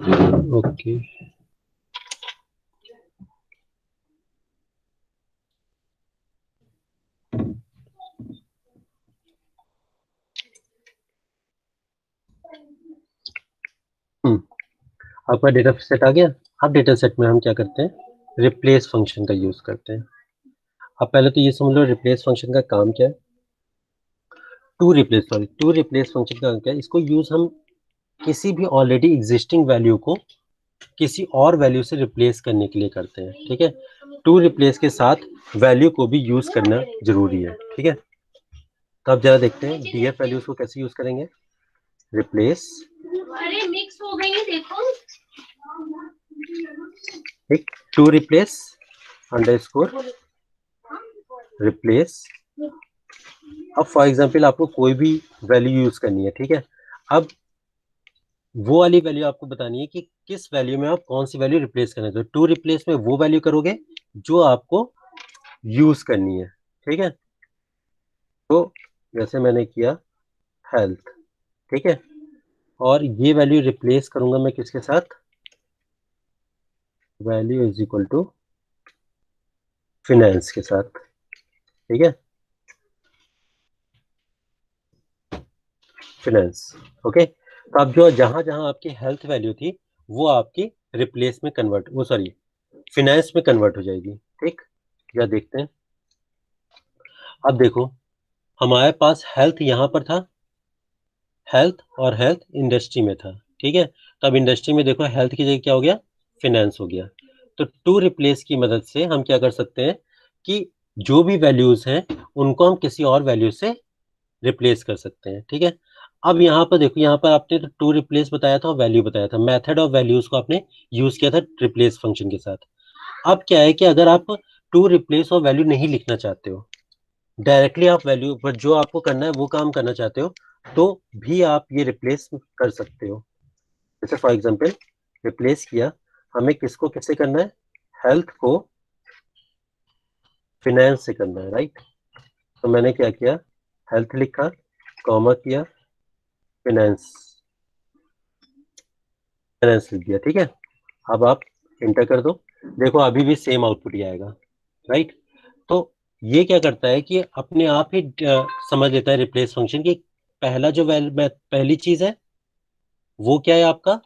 ओके आपका डेटा सेट आ गया। अब डेटा सेट में हम क्या करते हैं, रिप्लेस फंक्शन का यूज करते हैं। अब पहले तो ये समझ लो रिप्लेस फंक्शन का काम क्या है। टू रिप्लेस फंक्शन का काम क्या है, इसको यूज हम किसी भी ऑलरेडी एग्जिस्टिंग वैल्यू को किसी और वैल्यू से रिप्लेस करने के लिए करते हैं। ठीक है, टू रिप्लेस के साथ वैल्यू को भी यूज करना जरूरी है। ठीक है, तो अब जरा देखते हैं डीएफ वैल्यूज को कैसे यूज करेंगे। रिप्लेस, अरे मिक्स हो गई है देखो। एक टू रिप्लेस अंडरस्कोर रिप्लेस। अब फॉर एग्जांपल आपको कोई भी वैल्यू यूज करनी है। ठीक है, अब वो वाली वैल्यू आपको बतानी है कि किस वैल्यू में आप कौन सी वैल्यू रिप्लेस करना है। तो टू रिप्लेस में वो वैल्यू करोगे जो आपको यूज करनी है। ठीक है, तो जैसे मैंने किया हेल्थ। ठीक है, और ये वैल्यू रिप्लेस करूंगा मैं किसके साथ, value is equal to finance के साथ। ठीक है, फिनेंस। ओके, तो अब जो जहां जहां आपकी हेल्थ वैल्यू थी वो आपकी रिप्लेस में कन्वर्ट, वो सॉरी फिनेंस में कन्वर्ट हो जाएगी। ठीक, या देखते हैं। अब देखो हमारे पास हेल्थ यहां पर था, हेल्थ और हेल्थ इंडस्ट्री में था। ठीक है, तो अब इंडस्ट्री में देखो हेल्थ की जगह क्या हो गया, फिनेंस हो गया। तो टू रिप्लेस की मदद से हम क्या कर सकते हैं कि जो भी वैल्यूज हैं उनको हम किसी और वैल्यू से रिप्लेस कर सकते हैं। ठीक है, अब यहाँ पर देखो, यहाँ पर आपने टू रिप्लेस बताया था और वैल्यू बताया था, मेथड ऑफ वैल्यूज को आपने यूज किया था रिप्लेस फंक्शन के साथ। अब क्या है कि अगर आप टू रिप्लेस और वैल्यू नहीं लिखना चाहते हो, डायरेक्टली आप वैल्यू पर जो आपको करना है वो काम करना चाहते हो, तो भी आप ये रिप्लेस कर सकते हो। जैसे फॉर एग्जांपल रिप्लेस किया, हमें किसको किससे करना है, हेल्थ को फिनेंस से करना है, राइट। तो मैंने क्या किया, हेल्थ लिखा, कॉमा किया, फिनेंस, फाइनेंस लिख दिया। ठीक है, अब आप इंटर कर दो, देखो अभी भी सेम आउटपुट ही आएगा, राइट। तो ये क्या करता है कि अपने आप ही समझ लेता है रिप्लेस फंक्शन की पहला जो पहली चीज है वो क्या है आपका,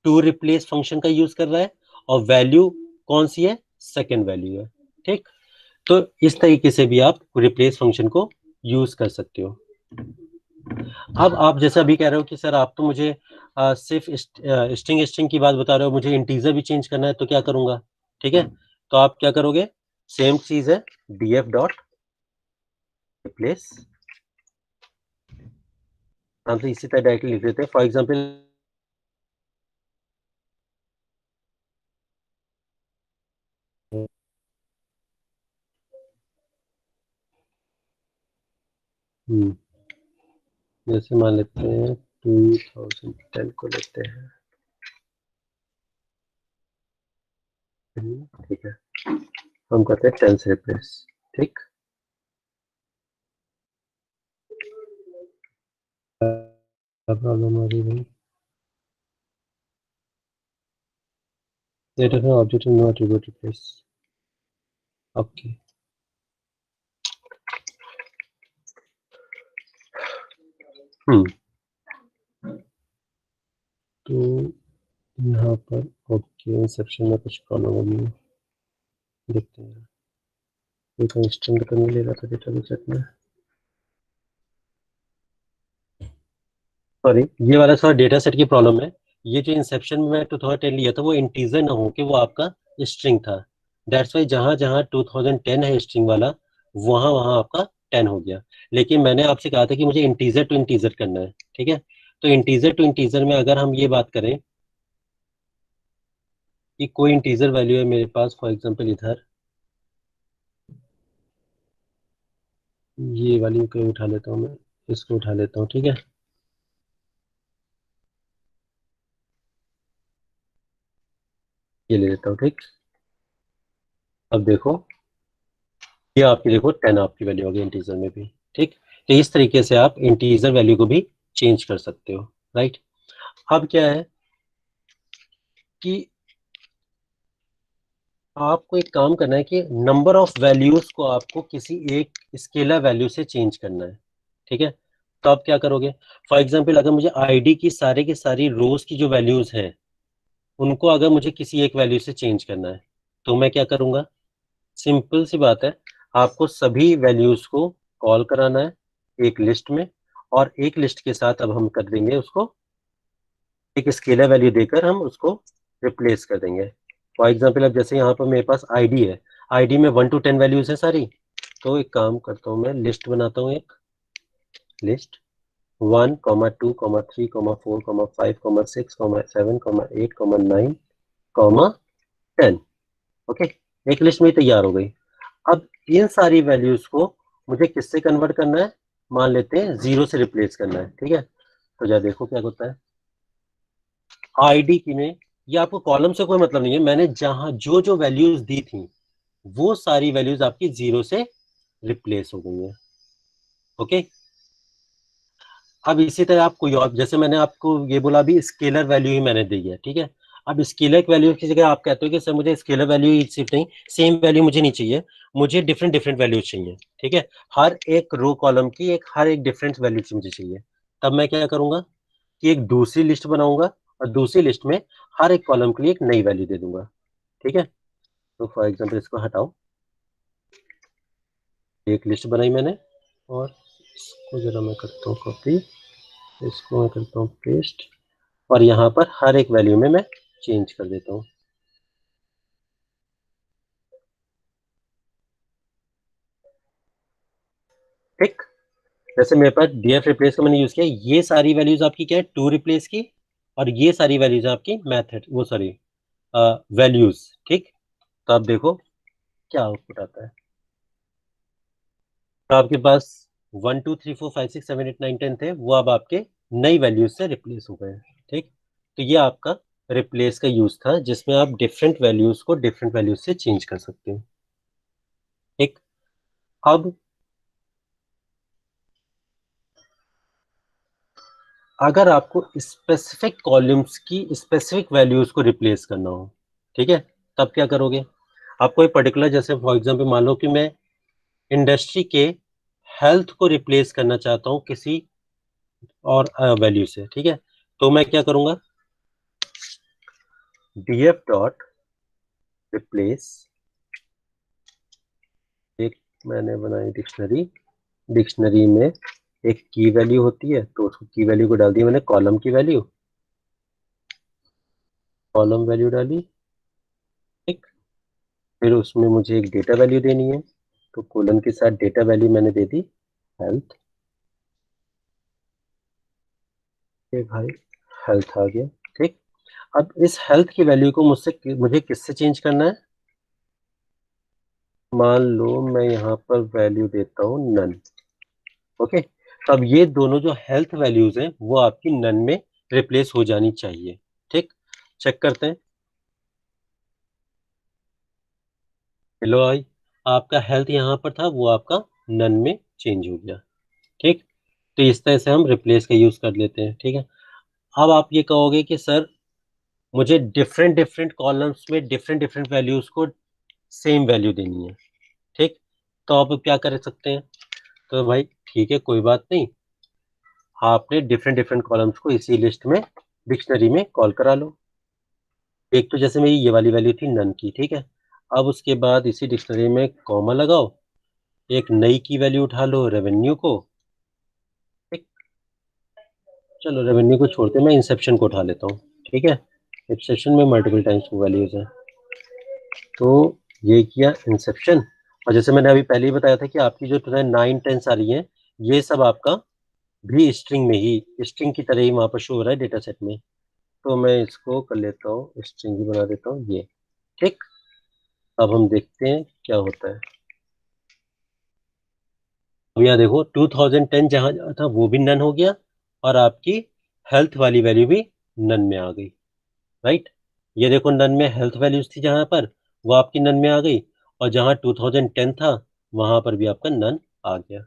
टू रिप्लेस फंक्शन का यूज कर रहा है, और वैल्यू कौन सी है, सेकेंड वैल्यू है। ठीक, तो इस तरीके से भी आप रिप्लेस फंक्शन को यूज कर सकते हो। अब आप जैसा अभी कह रहे हो कि सर आप तो मुझे सिर्फ स्ट्रिंग स्ट्रिंग की बात बता रहे हो, मुझे इंटीजर भी चेंज करना है तो क्या करूंगा। ठीक है, तो आप क्या करोगे, सेम चीज है, डीएफ डॉट रिप्लेस, हम तो इसी तरह डायरेक्टली लिख देते हैं। फॉर एग्जाम्पल जैसे मान लेते हैं 2010 को लेते हैं। ठीक है, हम करते हैं 10 से रिप्लेस। ठीक, प्रॉब्लम आ रही है, data from object is not able to replace। Okay, तो यहाँ पर ओके इंसेप्शन में कुछ प्रॉब्लम होगी, देखते हैं। ये कंस्ट्रक्ट करने ले रहा था डेटा सेट में, सॉरी ये वाला थोड़ा डेटा सेट की प्रॉब्लम है। ये जो इंसेप्शन में 2010 लिया था वो इंटीजर ना हो के वो आपका स्ट्रिंग था, दैट्स वाई जहां जहां 2010 है स्ट्रिंग वाला वहां वहां आपका 10 हो गया। लेकिन मैंने आपसे कहा था कि मुझे इंटीजर टू इंटीजर करना है। ठीक है, तो इंटीजर टू इंटीजर में अगर हम ये बात करें कि कोई इंटीजर वैल्यू है मेरे पास, फॉर एग्जांपल इधर ये वाली को उठा लेता हूँ मैं, इसको उठा लेता हूँ। ठीक है, ये ले लेता हूँ। ठीक, अब देखो ये आपकी देखो 10 आपकी वैल्यू होगी इंटीजर में भी। ठीक, तो इस तरीके से आप इंटीजर वैल्यू को भी चेंज कर सकते हो, राइट। अब क्या है कि आपको एक काम करना है कि नंबर ऑफ वैल्यूज को आपको किसी एक स्केलर वैल्यू से चेंज करना है, ठीक है। तो आप क्या करोगे, फॉर एग्जांपल अगर मुझे आईडी की सारी रोज की जो वैल्यूज हैं उनको अगर मुझे किसी एक वैल्यू से चेंज करना है तो मैं क्या करूंगा, सिंपल सी बात है, आपको सभी वैल्यूज को कॉल कराना है एक लिस्ट में, और एक लिस्ट के साथ अब हम कर देंगे उसको एक स्केलर वैल्यू देकर हम उसको रिप्लेस कर देंगे। फॉर एग्जाम्पल अब जैसे यहाँ पर मेरे पास आईडी है, आईडी में 1 to 10 वैल्यूज है सारी, तो एक काम करता हूँ मैं लिस्ट बनाता हूँ, एक लिस्ट 1, 2, 3, 4, 5, 6, 7, 8, 9, 10। ओके, एक लिस्ट में तैयार हो गई। अब इन सारी वैल्यूज को मुझे किससे कन्वर्ट करना है, मान लेते हैं 0 से रिप्लेस करना है, ठीक है। तो जरा देखो क्या होता है, आईडी की में, ये आपको कॉलम से कोई मतलब नहीं है, मैंने जहां जो जो वैल्यूज दी थी वो सारी वैल्यूज आपकी 0 से रिप्लेस हो गई है। ओके, अब इसी तरह आप कोई और, जैसे मैंने आपको ये बोला अभी स्केलर वैल्यू ही मैंने दी है, ठीक है। अब स्केलर वैल्यू की जगह आप कहते हो कि सर मुझे स्केलर वैल्यू ही सिर्फ नहीं, सेम वैल्यू मुझे नहीं चाहिए, मुझे डिफरेंट डिफरेंट वैल्यू चाहिए, ठीक है। हर एक रो कॉलम की एक हर एक डिफरेंट वैल्यू मुझे चाहिए। तब मैं क्या करूंगा कि एक दूसरी लिस्ट बनाऊंगा और दूसरी लिस्ट में हर एक कॉलम के लिए एक नई वैल्यू दे दूंगा, ठीक है। तो फॉर एग्जाम्पल इसको हटाओ, एक लिस्ट बनाई मैंने, और इसको जरा मैं करता हूँ कॉपी, इसको मैं करता हूँ पेस्ट, और यहाँ पर हर एक वैल्यू में मैं चेंज कर देता हूँ। ठीक, जैसे मेरे पास डीएफ रिप्लेस का मैंने यूज किया, ये सारी वैल्यूज आपकी क्या है, टू रिप्लेस की, और ये सारी वैल्यूज आपकी मैथड वो सॉरी वैल्यूज, ठीक। तो आप देखो क्या आउटपुट आता है, तो आपके पास 1, 2, 3, 4, 5, 6, 7, 8, 9, 10 थे, वो अब आपके नई वैल्यूज से रिप्लेस हो गए, ठीक। तो ये आपका रिप्लेस का यूज था जिसमें आप डिफरेंट वैल्यूज को डिफरेंट वैल्यूज से चेंज कर सकते हो। ठीक, अब अगर आपको स्पेसिफिक कॉलम्स की स्पेसिफिक वैल्यूज को रिप्लेस करना हो, ठीक है, तब क्या करोगे, आपको एक पर्टिकुलर, जैसे फॉर एग्जांपल मान लो कि मैं इंडस्ट्री के हेल्थ को रिप्लेस करना चाहता हूं किसी और वैल्यू से, ठीक है। तो मैं क्या करूंगा, df डॉट रिप्लेस, एक मैंने बनाई डिक्शनरी, डिक्शनरी में एक की वैल्यू होती है, तो उसको की वैल्यू को डाल दिया मैंने कॉलम की वैल्यू, कॉलम वैल्यू डाली, ठीक। फिर उसमें मुझे एक डेटा वैल्यू देनी है, तो कोलन के साथ डेटा वैल्यू मैंने दे दी हेल्थ, ये भाई हेल्थ आ गया, ठीक। अब इस हेल्थ की वैल्यू को मुझे किससे चेंज करना है, मान लो मैं यहाँ पर वैल्यू देता हूँ नन। ओके, तो अब ये दोनों जो हेल्थ वैल्यूज हैं वो आपकी नन में रिप्लेस हो जानी चाहिए, ठीक। चेक करते हैं, हेलो आई, आपका हेल्थ यहाँ पर था वो आपका नन में चेंज हो गया, ठीक। तो इस तरह से हम रिप्लेस का यूज कर लेते हैं, ठीक है। अब आप ये कहोगे कि सर मुझे डिफरेंट डिफरेंट कॉलम्स में डिफरेंट डिफरेंट वैल्यूज को सेम वैल्यू देनी है, ठीक। तो आप क्या कर सकते हैं, तो भाई ठीक है कोई बात नहीं, आपने डिफरेंट डिफरेंट कॉलम्स को इसी लिस्ट में डिक्शनरी में कॉल करा लो। एक तो जैसे मेरी ये वाली वैल्यू थी नन की, ठीक है। अब उसके बाद इसी डिक्शनरी में कॉमा लगाओ, एक नई की वैल्यू उठा लो रेवेन्यू को, ठीक। चलो रेवेन्यू को छोड़ते मैं इंसेप्शन को उठा लेता हूँ, ठीक है। इंसेप्शन में मल्टीपल टाइम्स वैल्यूज है, तो ये किया इंसेप्शन। और जैसे मैंने अभी पहले ही बताया था कि आपकी जो 9, 10 सारी हैं, ये सब आपका भी स्ट्रिंग में ही, स्ट्रिंग की तरह ही वहां पर शो हो रहा है डेटा सेट में। तो मैं इसको कर लेता हूँ स्ट्रिंग ही बना देता हूँ ये, ठीक। अब हम देखते हैं क्या होता है। अब यहाँ देखो 2010 जहां था वो भी नन हो गया, और आपकी हेल्थ वाली वैल्यू भी नन में आ गई, राइट। ये देखो नन में हेल्थ वैल्यूज थी जहां पर, वो आपकी नन में आ गई, और जहां 2010 था वहां पर भी आपका नन आ गया।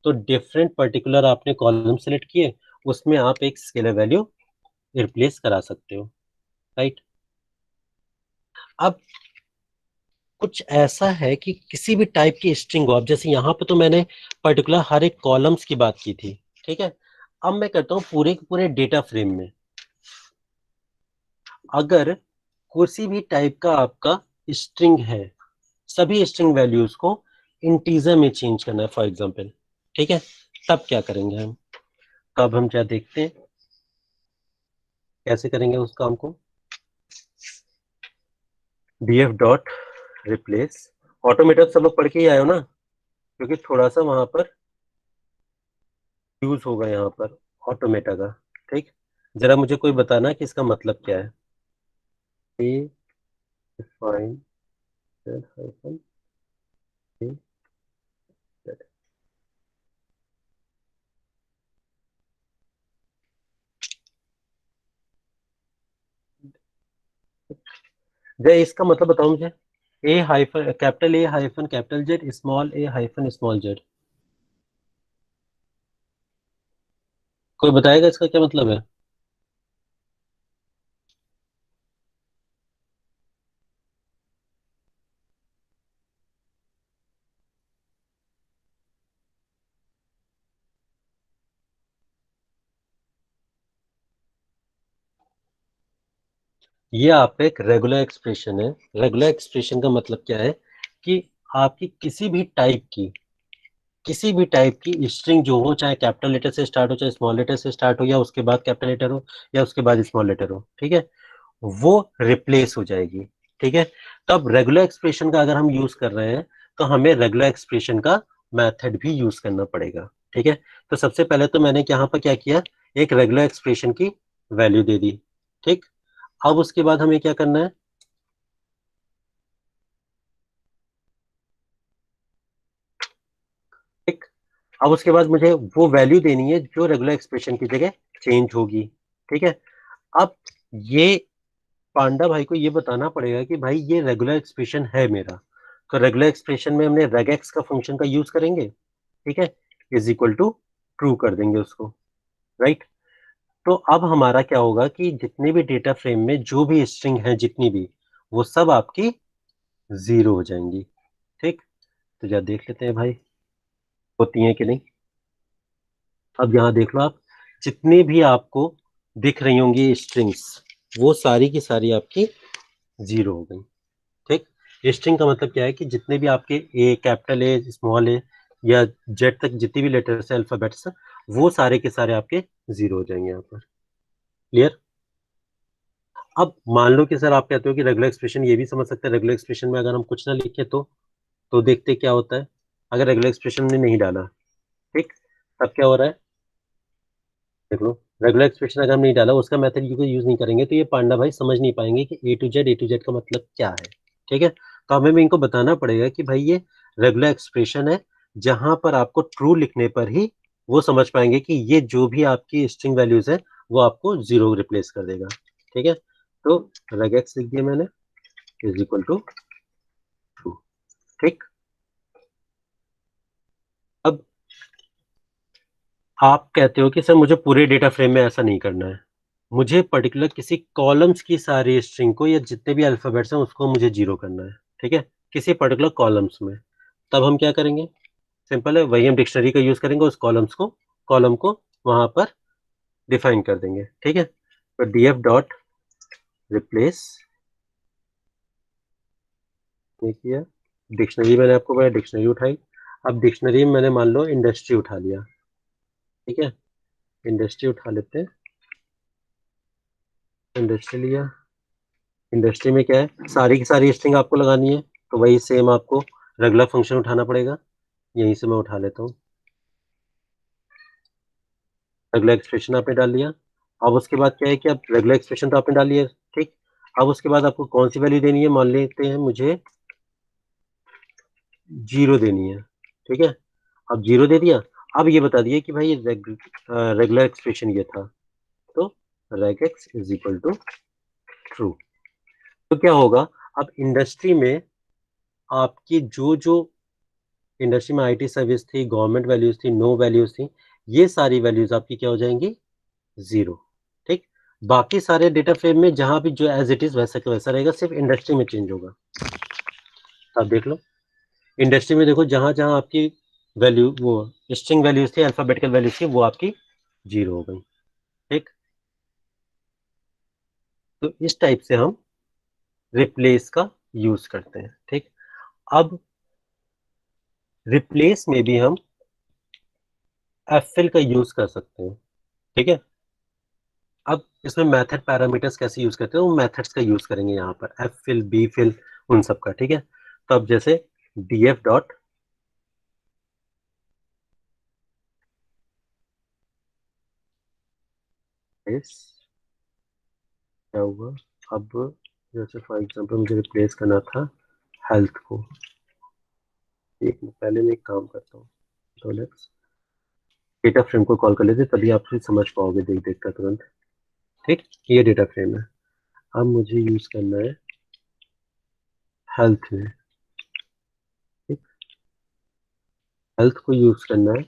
तो डिफरेंट पर्टिकुलर आपने कॉलम सेलेक्ट किए, उसमें आप एक स्केलर वैल्यू रिप्लेस करा सकते हो, राइट। अब कुछ ऐसा है कि किसी भी टाइप की स्ट्रिंग हो, अब जैसे यहाँ पे तो मैंने पर्टिकुलर हर एक कॉलम्स की बात की थी, ठीक है। अब मैं करता हूँ पूरे के पूरे डेटा फ्रेम में, अगर किसी भी टाइप का आपका स्ट्रिंग है, सभी स्ट्रिंग वैल्यूज को इंटीजर में चेंज करना है फॉर एग्जांपल, ठीक है। तब क्या करेंगे हम, तब हम क्या देखते हैं कैसे करेंगे उस काम को। df डॉट रिप्लेस, ऑटोमेटेड सब लोग पढ़ के ही आए हो ना, क्योंकि थोड़ा सा वहां पर यूज होगा यहाँ पर ऑटोमेटा का, ठीक। जरा मुझे कोई बताना कि इसका मतलब क्या है। A define hyphen A set. जय इसका मतलब बताओ मुझे, A hyphen capital A hyphen capital Z, small a hyphen small z, कोई बताएगा इसका क्या मतलब है। ये आपका एक रेगुलर एक्सप्रेशन है। रेगुलर एक्सप्रेशन का मतलब क्या है कि आपकी किसी भी टाइप की स्ट्रिंग जो हो, चाहे कैपिटल लेटर से स्टार्ट हो, चाहे स्मॉल लेटर से स्टार्ट हो, या उसके बाद कैपिटल लेटर हो, या उसके बाद स्मॉल लेटर हो, ठीक है, वो रिप्लेस हो जाएगी, ठीक है। तब रेगुलर एक्सप्रेशन का अगर हम यूज कर रहे हैं तो हमें रेगुलर एक्सप्रेशन का मेथड भी यूज करना पड़ेगा, ठीक है। तो सबसे पहले तो मैंने यहाँ पर क्या किया, एक रेगुलर एक्सप्रेशन की वैल्यू दे दी, ठीक। अब उसके बाद हमें क्या करना है, ठीक। अब उसके बाद मुझे वो वैल्यू देनी है जो रेगुलर एक्सप्रेशन की जगह चेंज होगी, ठीक है। अब ये पांडा भाई को ये बताना पड़ेगा कि भाई ये रेगुलर एक्सप्रेशन है मेरा, तो रेगुलर एक्सप्रेशन में हमने रेगेक्स का फंक्शन का यूज करेंगे, ठीक है, इज इक्वल टू ट्रू कर देंगे उसको, राइट। तो अब हमारा क्या होगा कि जितने भी डेटा फ्रेम में जो भी स्ट्रिंग है जितनी भी, वो सब आपकी जीरो हो जाएंगी, ठीक। तो जा देख लेते हैं भाई होती हैं कि नहीं। अब यहाँ देख लो आप, जितनी भी आपको दिख रही होंगी स्ट्रिंग्स, वो सारी की सारी आपकी जीरो हो गई, ठीक। स्ट्रिंग का मतलब क्या है कि जितने भी आपके ए कैपिटल ए स्मॉल ए या जेड तक जितनी भी लेटर्स है अल्फाबेट्स, वो सारे के सारे आपके जीरो हो जाएंगे यहाँ पर, क्लियर। अब मान लो कि सर आप कहते हो कि रेगुलर एक्सप्रेशन ये भी समझ सकते हैं, रेगुलर एक्सप्रेशन में अगर हम कुछ ना लिखे तो देखते क्या होता है। अगर रेगुलर एक्सप्रेशन ने नहीं डाला, ठीक, तब क्या हो रहा है, देख लो। रेगुलर एक्सप्रेशन अगर हम नहीं डाला, उसका मेथड यूज नहीं करेंगे, तो ये पांडा भाई समझ नहीं पाएंगे कि ए टू जेड का मतलब क्या है, ठीक है। तो हमें भी इनको बताना पड़ेगा कि भाई ये रेगुलर एक्सप्रेशन है, जहां पर आपको ट्रू लिखने पर ही वो समझ पाएंगे कि ये जो भी आपकी स्ट्रिंग वैल्यूज है वो आपको जीरो रिप्लेस कर देगा, ठीक है। तो रेगेक्स लिख दिया मैंने, इज इक्वल टू ट्रू, ठीक। अब आप कहते हो कि सर मुझे पूरे डेटा फ्रेम में ऐसा नहीं करना है, मुझे पर्टिकुलर किसी कॉलम्स की सारी स्ट्रिंग को या जितने भी अल्फाबेट्स हैं उसको मुझे जीरो करना है, ठीक है, किसी पर्टिकुलर कॉलम्स में। तब हम क्या करेंगे, सिंपल है, वही हम डिक्शनरी का यूज करेंगे, उस कॉलम को वहां पर डिफाइन कर देंगे, ठीक है। तो df डॉट रिप्लेस किया, डिक्शनरी मैंने आपको बोला डिक्शनरी उठाई। अब डिक्शनरी में मैंने मान लो इंडस्ट्री उठा लिया, ठीक है, इंडस्ट्री उठा लेते हैं, इंडस्ट्री लिया। इंडस्ट्री में क्या है, सारी की सारी स्ट्रिंग आपको लगानी है, तो वही सेम आपको रेगुलर फंक्शन उठाना पड़ेगा, यहीं से मैं उठा लेता हूँ। रेगुलर एक्सप्रेशन आपने डाल लिया। अब उसके बाद क्या है कि अब रेगुलर एक्सप्रेशन तो आपने डाल लिया, ठीक। अब उसके बाद आपको कौन सी वैल्यू देनी है, मान लेते हैं मुझे जीरो देनी है, ठीक है। अब जीरो दे दिया। अब ये बता दिया कि भाई रेगुलर एक्सप्रेशन ये था, तो regex is equal to true. तो क्या होगा, अब इंडस्ट्री में आपकी जो जो इंडस्ट्री में आईटी सर्विस थी, गवर्नमेंट वैल्यूज थी, नो वैल्यूज थी, ये सारी वैल्यूज आपकी क्या हो जाएंगी, जीरो, ठीक। बाकी सारे डेटा फ्रेम में जहां भी जो एज इट इज वैसा का वैसा रहेगा, सिर्फ इंडस्ट्री में चेंज होगा। आप देख लो इंडस्ट्री में, देखो जहां जहां आपकी वैल्यू वो स्ट्रिंग वैल्यूज थी, अल्फाबेटिकल वैल्यूज थी, वो आपकी 0 हो गई। ठीक, तो इस टाइप से हम रिप्लेस का यूज करते हैं। ठीक, अब रिप्लेस में भी हम एफिल का यूज कर सकते हैं। ठीक है, अब इसमें मेथड पैरामीटर्स कैसे यूज करते हैं, वो मेथड्स का यूज करेंगे यहाँ पर, एफिल, बी फिल, उन सब का। ठीक है, तो अब जैसे df डॉट इस क्या हुआ, अब जैसे फॉर एग्जांपल मुझे रिप्लेस करना था हेल्थ को। एक पहले मैं एक काम करता हूँ, तो लेट्स डेटा फ्रेम को कॉल कर लेते, तभी आप फिर समझ पाओगे देख देख कर तुरंत। ठीक, ये डेटा फ्रेम है, अब मुझे यूज करना है हेल्थ में। ठीक, हेल्थ को यूज करना है,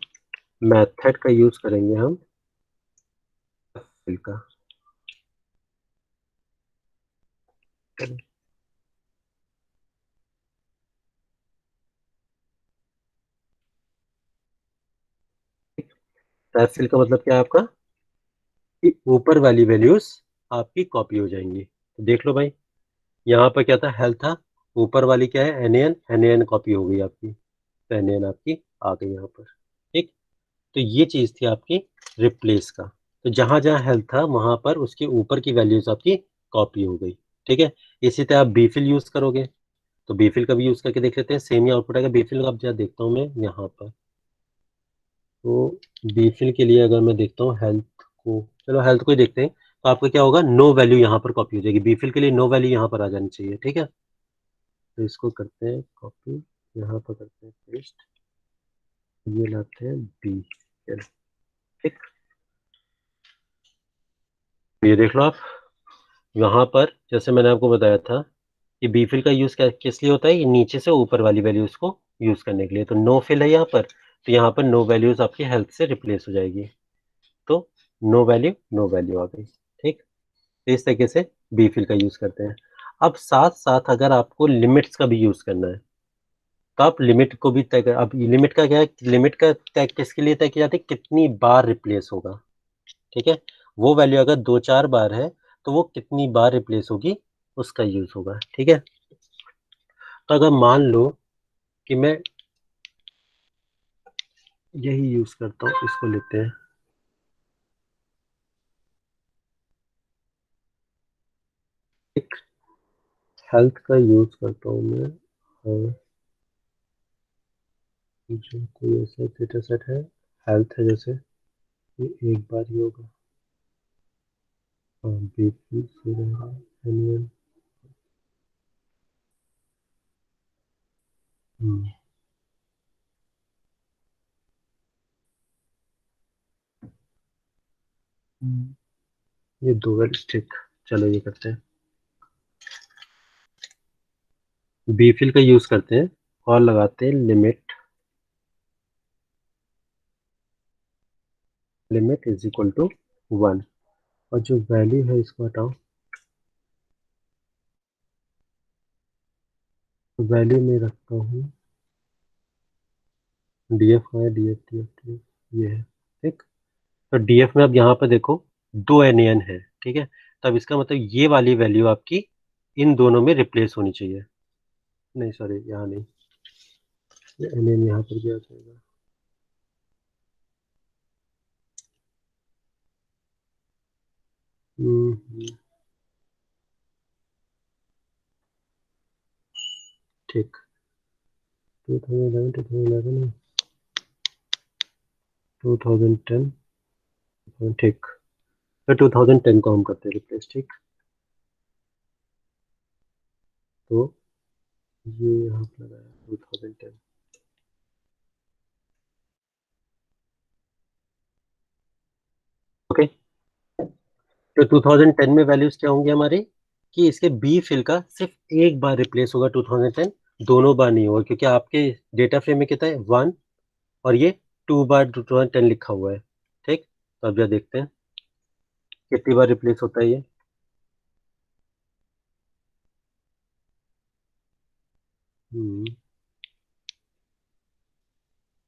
मेथड का यूज करेंगे हम फिल का। फिल का मतलब क्या है आपका, कि ऊपर वाली वैल्यूज आपकी कॉपी हो जाएंगी। तो देख लो भाई, यहाँ पर क्या था, हेल्थ था, ऊपर वाली क्या है, एन एन, एन कॉपी हो गई आपकी, तो एन आपकी आ गई यहाँ पर। ठीक, तो ये चीज थी आपकी रिप्लेस का। तो जहां जहां हेल्थ था वहां पर उसके ऊपर की वैल्यूज आपकी कॉपी हो गई। ठीक है, इसी तरह आप बीफिल यूज करोगे, तो बीफिल का भी यूज करके देख लेते हैं, सेम ही आउटपुट आएगा। बीफिल का अब जरा देखता हूँ मैं यहाँ पर, तो बीफिल के लिए अगर मैं देखता हूँ हेल्थ को, चलो हेल्थ को ही देखते हैं, तो आपका क्या होगा, नो वैल्यू यहाँ पर कॉपी हो जाएगी। बीफिल के लिए नो वैल्यू यहाँ पर आ जानी चाहिए। ठीक है, तो इसको करते हैं कॉपी, यहाँ पर करते हैं पेस्ट, ये लाते हैं बी। ठीक, ये देख लो आप, यहाँ पर जैसे मैंने आपको बताया था कि बी फिल का यूज किस लिए होता है, ये नीचे से ऊपर वाली वैल्यूज को यूज करने के लिए। तो नो फिल है यहाँ पर, तो यहाँ पर नो वैल्यूज आपकी हेल्थ से रिप्लेस हो जाएगी, तो नो वैल्यू आ गई। ठीक, तो इस तरीके से बी फिल का यूज करते हैं। अब साथ साथ अगर आपको लिमिट्स का भी यूज करना है, तो आप लिमिट को भी तय कर, अब लिमिट का क्या है, लिमिट का तय किसके लिए तय की जाती है, कितनी बार रिप्लेस होगा। ठीक है, वो वैल्यू अगर 2-4 बार है, तो वो कितनी बार रिप्लेस होगी उसका यूज होगा। ठीक है, तो अगर मान लो कि मैं यही यूज करता हूँ, इसको लेते हैं, एक हेल्थ का यूज करता हूँ मैं, और जो कोई ऐसा डेटा सेट है, हेल्थ है जैसे, ये एक बार ही होगा, और बीपी से रहेगा एनुअल। ये दो बार स्टिक, चलो ये करते हैं, बीफिल का यूज करते हैं और लगाते हैं limit, limit is equal to 1, और जो वैल्यू है इसको हटाओ, तो वैल्यू में रखता हूँ डीएफ का है, डीएफ डीएफ डीएफ, ये है। ठीक, तो डीएफ में अब यहाँ पर देखो 2 NaN है। ठीक है, तब इसका मतलब ये वाली वैल्यू आपकी इन दोनों में रिप्लेस होनी चाहिए, नहीं सॉरी यहाँ नहीं, ये NaN यहाँ पर भी आ जाएगा। ठीक, 2011, 2011, 2010, ठीक, तो 2010 को हम करते हैं रिप्लेस। ठीक, तो ये यहाँ पर लगाया 2010। ओके, तो 2010 में वैल्यूज क्या होंगी हमारी, कि इसके बी फिल का सिर्फ एक बार रिप्लेस होगा 2010, दोनों बार नहीं होगा, क्योंकि आपके डेटा फ्रेम में कितना है 1, और ये 2 बार 2010 लिखा हुआ है। ठीक, तो अब जरा देखते हैं, कितनी बार रिप्लेस होता है ये?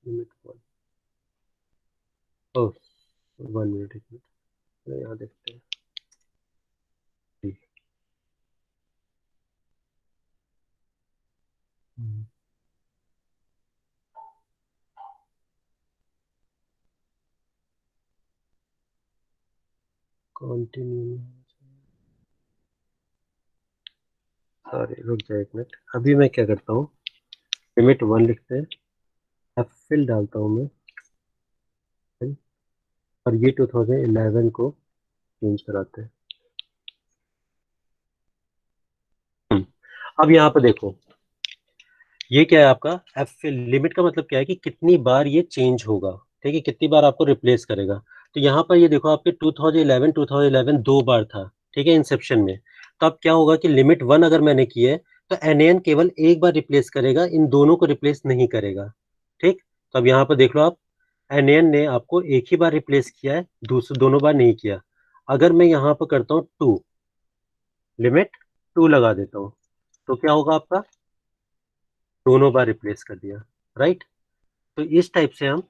Limit one. Oh, 1 minute, 1 minute, यहाँ देखते हैं। कंटिन्यू, सॉरी रुक जाए 1 मिनट। अभी मैं क्या करता हूँ, लिमिट 1 लिखते हैं, एफ फिल डालता हूँ मैं, और ये 2011 को चेंज कराते हैं। अब यहाँ पे देखो, ये क्या है आपका एफ फिल। लिमिट का मतलब क्या है कि कितनी बार ये चेंज होगा, ठीक है, कितनी बार आपको रिप्लेस करेगा। तो यहाँ पर ये देखो आपके 2011 दो बार था, ठीक है, इंसेप्शन में। तो अब क्या होगा कि लिमिट 1 अगर मैंने की है तो एनएन केवल एक बार रिप्लेस करेगा, इन दोनों को रिप्लेस नहीं करेगा। ठीक, तो अब यहाँ पर देख लो आप, एनएन ने आपको एक ही बार रिप्लेस किया है, दूसरे दोनों बार नहीं किया। अगर मैं यहाँ पर करता हूँ 2, लिमिट 2 लगा देता हूँ, तो क्या होगा आपका, दोनों बार रिप्लेस कर दिया, राइट। तो इस टाइप से हम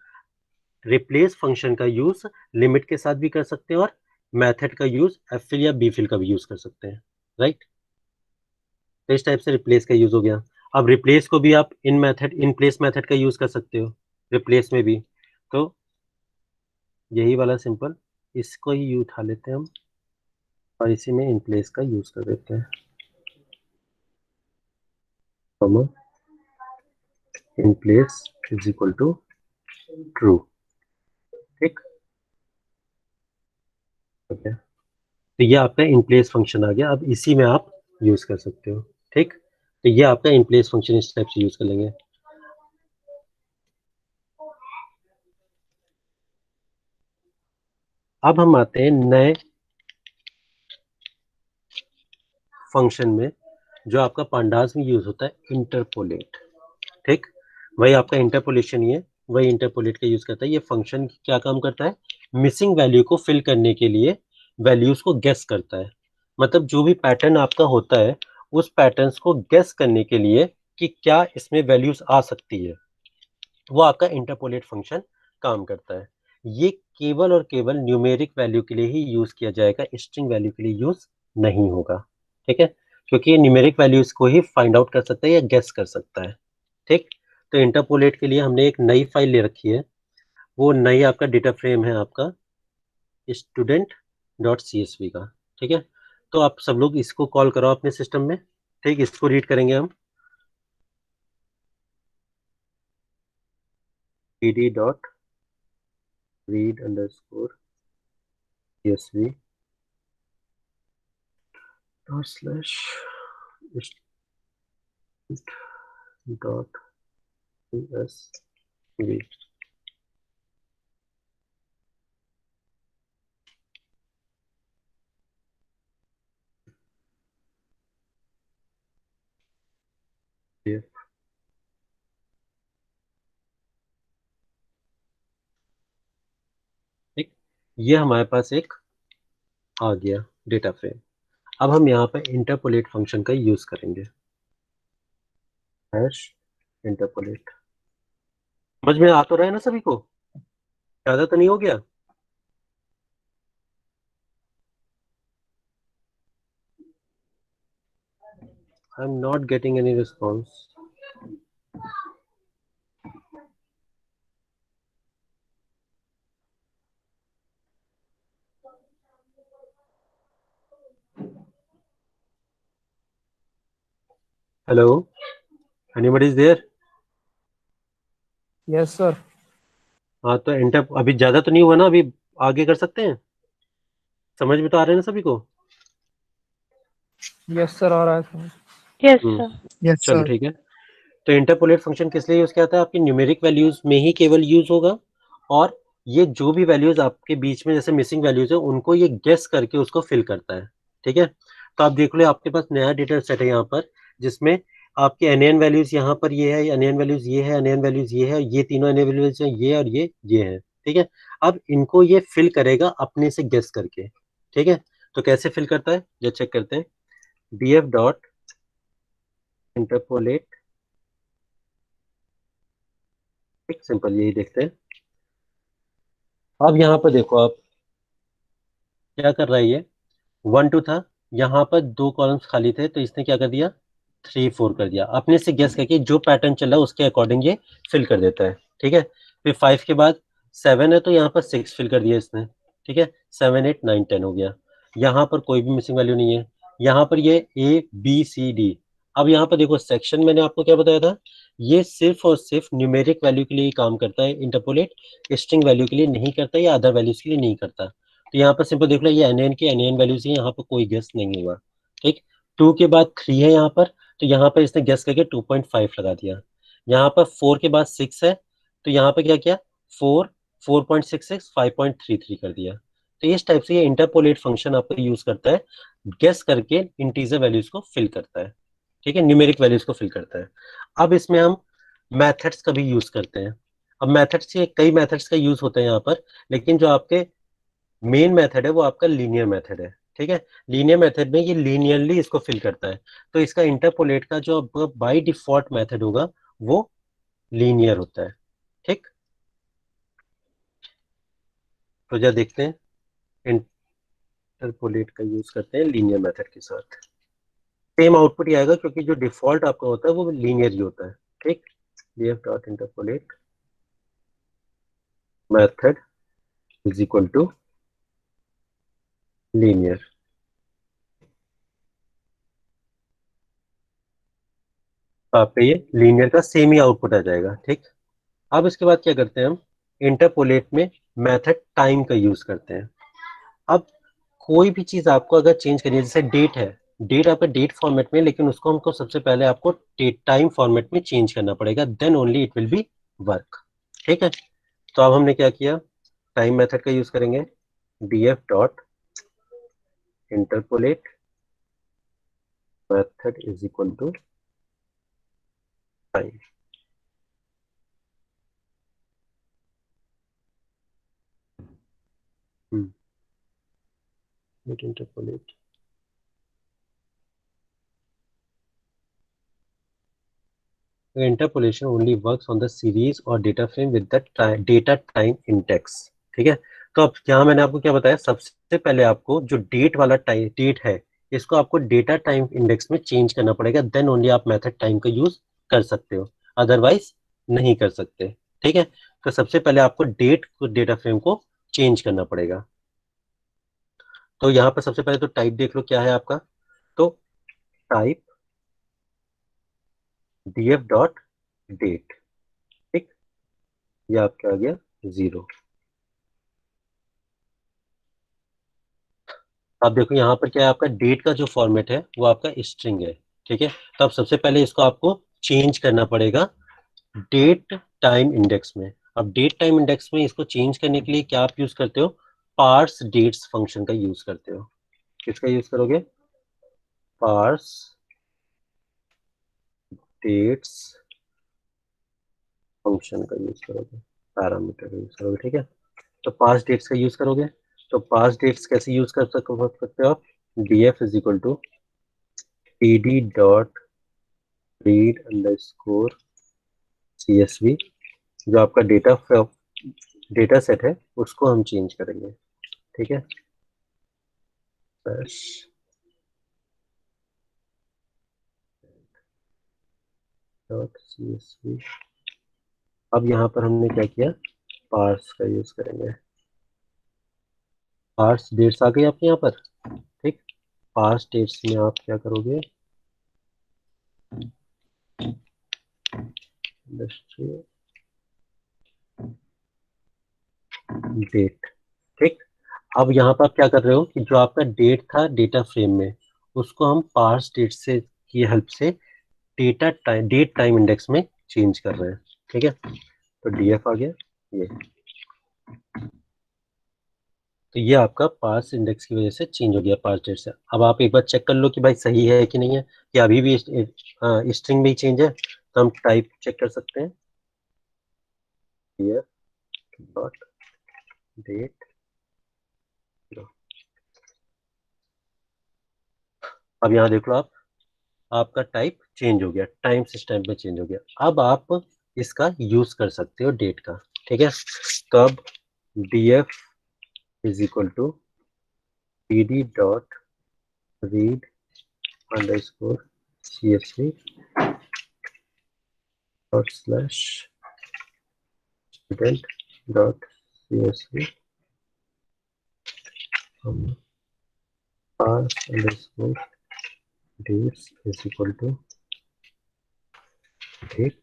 रिप्लेस फंक्शन का यूज लिमिट के साथ भी कर सकते हैं, और मेथड का यूज एफ फिल या बी फिल का भी यूज कर सकते हैं, राइट। तो इस टाइप से रिप्लेस का यूज हो गया। अब रिप्लेस को भी आप इन मेथड, इन प्लेस मेथड का यूज कर सकते हो रिप्लेस में भी। तो यही वाला सिंपल, इसको ही उठा लेते हैं हम, और इसी में इन प्लेस का यूज कर देते हैं, in place is equal to true. ठीक, ओके। तो ये आपका इन प्लेस फंक्शन आ गया, अब इसी में आप यूज कर सकते हो। ठीक, तो ये आपका इन प्लेस फंक्शन इस टाइप से यूज कर लेंगे। अब हम आते हैं नए फंक्शन में, जो आपका पांडास में यूज होता है, इंटरपोलेट। ठीक, वही आपका इंटरपोलेशन ही है, वही इंटरपोलेट का यूज करता है। ये फंक्शन क्या काम करता है, मिसिंग वैल्यू को फिल करने के लिए वैल्यूज को गेस करता है। मतलब जो भी पैटर्न आपका होता है, उस पैटर्न्स को गेस करने के लिए कि क्या इसमें वैल्यूज आ सकती है, वो आपका इंटरपोलेट फंक्शन काम करता है। ये केवल और केवल न्यूमेरिक वैल्यू के लिए ही यूज किया जाएगा, स्ट्रिंग वैल्यू के लिए यूज नहीं होगा। ठीक है, क्योंकि ये न्यूमेरिक वैल्यूज को ही फाइंड आउट कर सकता है या गेस कर सकता है। ठीक, तो इंटरपोलेट के लिए हमने एक नई फाइल ले रखी है, वो नई आपका डेटा फ्रेम है आपका student dot C S V का। ठीक है, तो आप सब लोग इसको कॉल करो अपने सिस्टम में। ठीक, इसको रीड करेंगे हम, pd dot read underscore csv dot slash dot csv। ठीक, ये हमारे पास एक आ गया डेटा फ्रेम। अब हम यहाँ पर इंटरपोलेट फंक्शन का यूज करेंगे, हैश इंटरपोलेट। समझ में आ तो रहा है ना सभी को, ज्यादा तो नहीं हो गया? I am not getting any response. Hello, anybody is there? Yes sir. हाँ, तो इंटर अभी ज्यादा तो नहीं हुआ ना, अभी आगे कर सकते हैं? समझ में तो आ रहे हैं ना सभी को? यस सर, आ रहा है सर। Yes sir. यस चलो सर। ठीक है। तो इंटरपोलेट फंक्शन किस लिए यूज किया जाता है, आपकी न्यूमेरिक वैल्यूज में ही केवल यूज होगा, और ये जो भी वैल्यूज आपके बीच में जैसे मिसिंग वैल्यूज है, उनको ये गेस करके उसको फिल करता है। ठीक है, तो आप देख लो आपके पास नया डेटा सेट है यहाँ पर, जिसमें आपके एन वैल्यूज यहाँ पर ये है, एन वैल्यूज ये है, एन वैल्यूज ये है, ये तीनों एन वैल्यूज है, ये और ये है। ठीक है, अब इनको ये फिल करेगा अपने से गेस करके। ठीक है, तो कैसे फिल करता है ये चेक करते हैं। df डॉट इंटरपोलेट, एक सिंपल यही देखते हैं। अब यहाँ पर देखो आप क्या कर रहा है ये, 1 2 था, यहाँ पर 2 कॉलम्स खाली थे, तो इसने क्या कर दिया, 3 4 कर दिया, अपने से गेस करके जो पैटर्न चल रहा है उसके अकॉर्डिंग ये फिल कर देता है। ठीक है, फिर 5 के बाद 7 है, तो यहाँ पर 6 फिल कर दिया इसने। ठीक है, 7 8 9 10 हो गया। यहाँ पर कोई भी मिसिंग वैल्यू नहीं है। यहाँ पर ये ABCD। अब यहाँ पर देखो सेक्शन, मैंने आपको क्या बताया था, ये सिर्फ और सिर्फ न्यूमेरिक वैल्यू के लिए ही काम करता है इंटरपोलेट, स्ट्रिंग वैल्यू के लिए नहीं करता या अदर वैल्यूज के लिए नहीं करता। तो यहाँ पर सिंपल देख लो, ये एन की एन वैल्यूज है, यहाँ पर कोई गेस नहीं हुआ। ठीक, 2 के बाद 3 है यहाँ पर, तो यहाँ पर इसने गेस करके 2.5 लगा दिया। यहाँ पर 4 के बाद 6 है, तो यहाँ पर क्या किया, 4 4.66 5.33 कर दिया। तो इस टाइप से ये इंटरपोलेट फंक्शन आपको यूज करता है, गेस करके इंटीजर वैल्यूज को फिल करता है। ठीक है, न्यूमेरिक वैल्यूज को फिल करता है। अब इसमें हम मैथड्स का भी यूज करते हैं। अब मैथड्स के कई मैथड्स का यूज होता है यहाँ पर, लेकिन जो आपके मेन मेथड है वो आपका लीनियर मेथड है। ठीक है, लीनियर मेथड में ये लीनियरली इसको फिल करता है, तो इसका इंटरपोलेट का जो बाय डिफॉल्ट मेथड होगा वो लीनियर होता है। ठीक, तो जरा देखते हैं, इंटरपोलेट का यूज करते हैं लीनियर मेथड के साथ, सेम आउटपुट ही आएगा क्योंकि जो डिफॉल्ट आपका होता है वो लीनियर ही होता है। ठीक, df dot interpolate method is equal to linear. आपका ये लीनियर का सेम ही आउटपुट आ जाएगा। ठीक, अब इसके बाद क्या करते हैं हम, इंटरपोलेट में मेथड टाइम का यूज करते हैं। अब कोई भी चीज आपको अगर चेंज करनी है, जैसे डेट है, डेट आपका डेट फॉर्मेट में, लेकिन उसको हमको सबसे पहले आपको टाइम फॉर्मेट में चेंज करना पड़ेगा, then only it will be work. ठीक है, तो अब हमने क्या किया, टाइम मेथड का यूज करेंगे, df dot interpolate method is equal to time. Interpolate, interpolation only works on the series और data frame with the data time index. ठीक है, तो अब यहाँ मैंने आपको क्या बताया, सबसे पहले आपको जो डेट वाला टाइम डेट है, इसको आपको डेटा टाइम इंडेक्स में चेंज करना पड़ेगा, देन ओनली आप मेथड टाइम का यूज कर सकते हो, अदरवाइज नहीं कर सकते। ठीक है, तो सबसे पहले आपको डेट को डेटा फ्रेम को चेंज करना पड़ेगा। तो यहाँ पर सबसे पहले तो टाइप देख लो क्या है आपका, तो टाइप df डॉट डेट। ठीक, ये आपका आ गया 0। आप देखो यहाँ पर क्या है, आपका डेट का जो फॉर्मेट है वो आपका स्ट्रिंग है। ठीक है, तो अब सबसे पहले इसको आपको चेंज करना पड़ेगा डेट टाइम इंडेक्स में। अब डेट टाइम इंडेक्स में इसको चेंज करने के लिए क्या आप यूज करते हो, पार्स डेट्स फंक्शन का यूज करते हो। किसका यूज करोगे, पार्स डेट्स फंक्शन का यूज करोगे, पैरामीटर का यूज करोगे। ठीक है, तो पार्स डेट्स का यूज करोगे, तो पार्स डेट्स कैसे यूज कर सकते हो आप, df is equal to pd dot read underscore csv, जो आपका डेटा सेट है उसको हम चेंज करेंगे। ठीक है, डॉट csv। अब यहाँ पर हमने क्या किया, पार्स का यूज करेंगे, पार्स डेट्स आ गई आपके यहाँ पर। ठीक, पार्स डेट्स में आप क्या करोगे, इंडस्ट्री डेट। ठीक, अब यहाँ पर आप क्या कर रहे हो कि जो आपका डेट था डेटा फ्रेम में, उसको हम पार्स डेट से की हेल्प से डेट टाइम इंडेक्स में चेंज कर रहे हैं। ठीक है, तो df आ गया ये, तो ये आपका पार्स इंडेक्स की वजह से चेंज हो गया पार्स डेट से। अब आप एक बार चेक कर लो कि भाई सही है कि नहीं है, कि अभी भी स्ट्रिंग में ही चेंज है, तो हम टाइप चेक कर सकते हैं, df डॉट डेट, अब यहाँ देख लो आप, आपका टाइप चेंज हो गया, टाइम सिस्टम में चेंज हो गया। अब आप इसका यूज कर सकते हो डेट का, ठीक है। कब df is equal to dd dot read underscore csv dot slash student dot csv parse underscore dates is equal to date,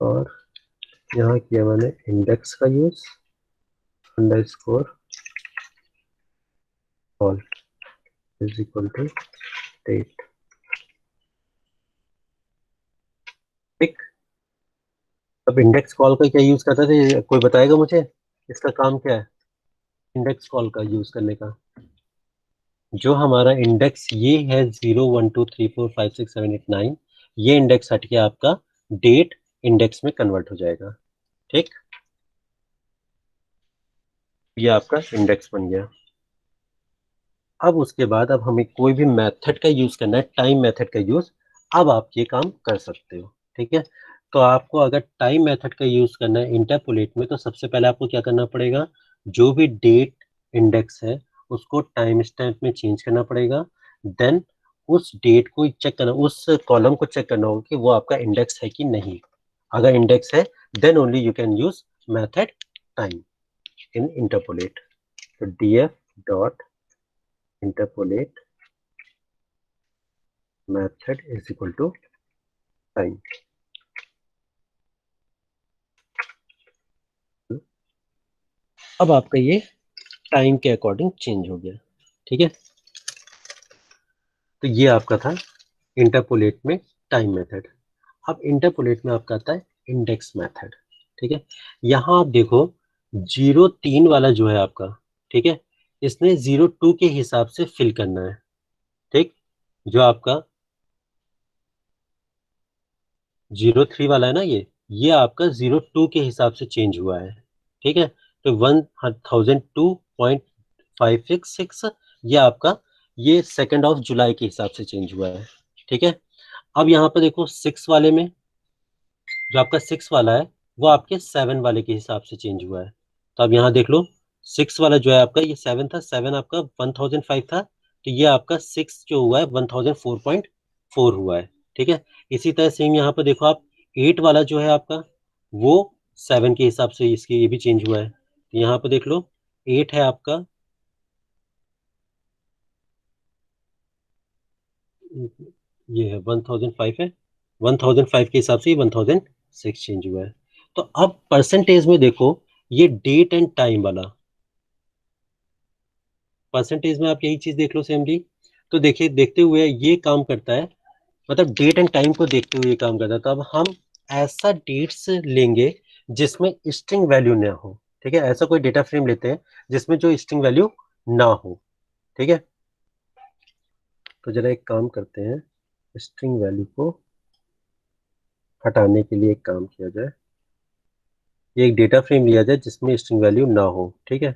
और यहाँ किया मैंने इंडेक्स का use underscore all is equal to date, ठीक। अब इंडेक्स कॉल का क्या use करते थे, कोई बताएगा मुझे इसका काम क्या है, इंडेक्स कॉल का यूज करने का। जो हमारा इंडेक्स ये है 0 1 2 3 4 5 6 7 8 9, ये इंडेक्स हट के आपका डेट इंडेक्स में कन्वर्ट हो जाएगा, ठीक। ये आपका इंडेक्स बन गया। अब उसके बाद अब हमें कोई भी मेथड का यूज करना है, टाइम मेथड का यूज, अब आप ये काम कर सकते हो, ठीक है। तो आपको अगर टाइम मेथड का यूज करना है इंटरपोलेट में, तो सबसे पहले आपको क्या करना पड़ेगा, जो भी डेट इंडेक्स है उसको टाइम स्टैम्प में चेंज करना पड़ेगा। देन उस डेट को चेक करना, उस कॉलम को चेक करना होगा कि वो आपका इंडेक्स है कि नहीं। अगर इंडेक्स है then only you can use method time in interpolate. तो df dot interpolate method is equal to time। अब आपका ये टाइम के अकॉर्डिंग चेंज हो गया, ठीक है। तो ये आपका था इंटरपोलेट में टाइम मेथड। अब इंटरपोलेट में आपका आता है इंडेक्स मेथड, ठीक है। यहाँ आप देखो 0 3 वाला जो है आपका, ठीक है, इसने 0 2 के हिसाब से फिल करना है, ठीक। जो आपका 0 3 वाला है ना, ये आपका 0 2 के हिसाब से चेंज हुआ है, ठीक है। तो 1002.566 ये आपका, ये 2 जुलाई के हिसाब से चेंज हुआ है, ठीक है। अब यहाँ पे देखो 6 वाले में, जो आपका 6 वाला है वो आपके 7 वाले के हिसाब से चेंज हुआ है। तो अब यहाँ देख लो 6 वाला जो है आपका, ये 7 था, 7 आपका 1005 था, तो ये आपका 6 जो हुआ है 1004.4 हुआ है, ठीक है। इसी तरह सेम यहाँ पर देखो आप 8 वाला जो है आपका, वो 7 के हिसाब से इसकी ये भी चेंज हुआ है। तो यहाँ पर देख लो 8 है आपका, ये है 1005 है, 1005 के हिसाब से 1006 चेंज हुआ है। तो अब परसेंटेज में देखो, ये डेट एंड टाइम वाला परसेंटेज में आप यही चीज देख लो सेमली। तो देखिए देखते हुए ये काम करता है, मतलब डेट एंड टाइम को देखते हुए ये काम करता है। तो अब हम ऐसा डेट्स लेंगे जिसमें स्ट्रिंग वैल्यू ना हो, ठीक है। ऐसा कोई डेटा फ्रेम लेते हैं जिसमें जो स्ट्रिंग वैल्यू ना हो, ठीक है। तो जरा एक काम करते हैं, स्ट्रिंग वैल्यू को हटाने के लिए एक काम किया जाए, ये एक डेटा फ्रेम लिया जाए जिसमें स्ट्रिंग वैल्यू ना हो, ठीक है।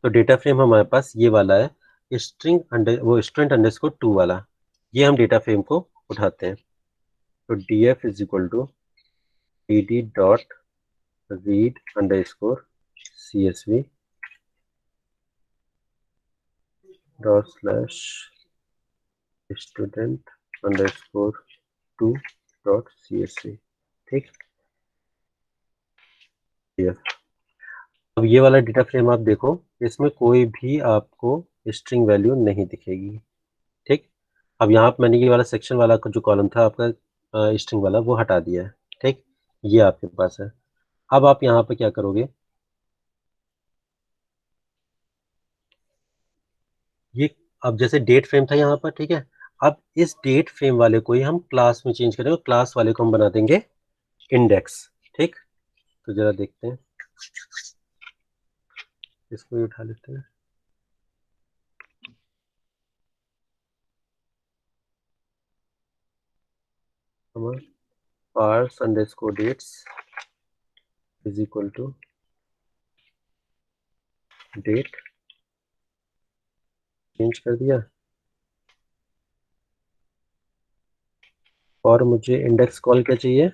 तो डेटा फ्रेम हमारे पास ये वाला है, स्ट्रिंग अंडर वो स्टूडेंट अंडरस्कोर 2 वाला, ये हम डेटा फ्रेम को उठाते हैं। तो df is equal to dd dot read underscore csv dot slash student underscore 2 dot csv, ठीक। df, अब ये वाला डेटा फ्रेम आप देखो, इसमें कोई भी आपको स्ट्रिंग वैल्यू नहीं दिखेगी, ठीक। अब यहाँ पे मैंने ये वाला सेक्शन वाला जो कॉलम था आपका स्ट्रिंग वाला, वो हटा दिया है, ठीक। ये आपके पास है। अब आप यहाँ पे क्या करोगे, ये अब जैसे डेट फ्रेम था यहाँ पर, ठीक है। अब इस डेट फ्रेम वाले को ही हम क्लास में चेंज करेंगे, क्लास वाले को हम बना देंगे इंडेक्स, ठीक। तो जरा देखते हैं, इसको ही उठा लेते हैं। हमारा parse underscore dates is equal to date, change कर दिया। और मुझे इंडेक्स कॉल क्या चाहिए,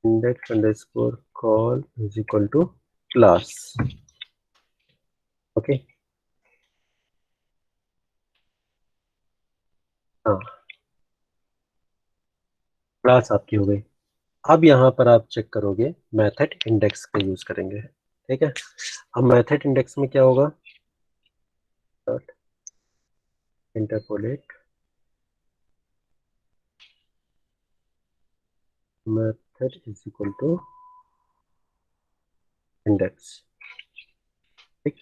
index underscore call is equal to class. Okay, हाँ क्लास आपकी हो गई। अब यहाँ पर आप चेक करोगे मेथड इंडेक्स का यूज करेंगे, ठीक है। अब मेथड इंडेक्स में क्या होगा, interpolate method is equal to index, ठीक।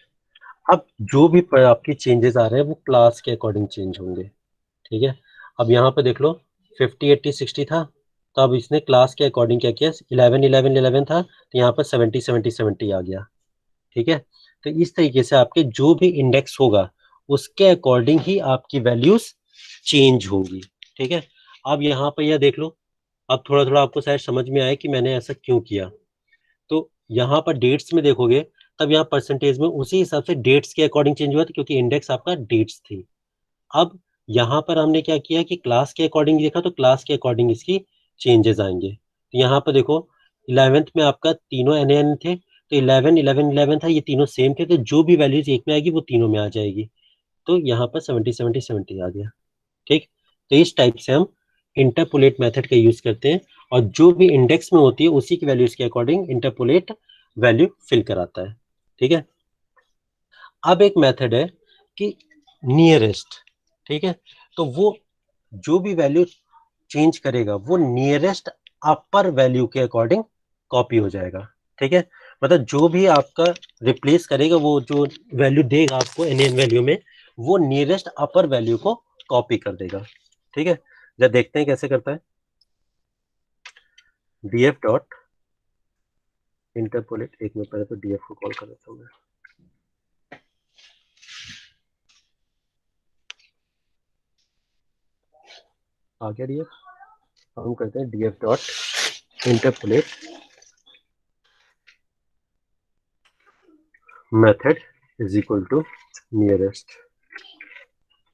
अब जो भी आपकी चेंजेस आ रहे हैं वो क्लास के अकॉर्डिंग चेंज होंगे, ठीक है। अब यहाँ पे देख लो 50 80 60 था, तो अब इसने क्लास के अकॉर्डिंग क्या किया, 11 11 11 था तो यहाँ पर 70 70 70 आ गया, ठीक है। तो इस तरीके से आपके जो भी इंडेक्स होगा उसके अकॉर्डिंग ही आपकी वैल्यूज चेंज होंगी, ठीक है। अब यहाँ पर यह देख लो, अब थोड़ा थोड़ा आपको शायद समझ में आए कि मैंने ऐसा क्यों किया। तो यहाँ पर डेट्स में देखोगे तब यहाँ परसेंटेज में उसी हिसाब से डेट्स के अकॉर्डिंग चेंज हुआ था, क्योंकि इंडेक्स आपका डेट्स थी। अब यहाँ पर हमने क्या किया कि क्लास के अकॉर्डिंग देखा, तो क्लास के अकॉर्डिंग इसकी चेंजेस आएंगे। तो यहाँ पर देखो 11th में आपका तीनों एन एन थे, तो 11 11 11 था, ये तीनों सेम थे, तो जो भी वैल्यूज एक में आएगी वो तीनों में आ जाएगी। तो यहाँ पर 70 70 70 आ गया, ठीक। तो इस टाइप से हम इंटरपोलेट मेथड का यूज करते हैं, और जो भी इंडेक्स में होती है उसी की वैल्यूज के अकॉर्डिंग इंटरपोलेट वैल्यू फिल कराता है, ठीक है। अब एक मेथड है कि नियरेस्ट, ठीक है। तो वो जो भी वैल्यू चेंज करेगा वो नियरेस्ट अपर वैल्यू के अकॉर्डिंग कॉपी हो जाएगा, ठीक है। मतलब जो भी आपका रिप्लेस करेगा, वो जो वैल्यू देगा आपको एन वैल्यू में, वो नियरेस्ट अपर वैल्यू को कॉपी कर देगा, ठीक है। जब देखते हैं कैसे करता है, df डॉट इंटरपोलेट, एक मिनट पहले तो df को कॉल कर देता हूँ मैं। आ गया df, हम करते हैं df dot interpolate method is equal to nearest,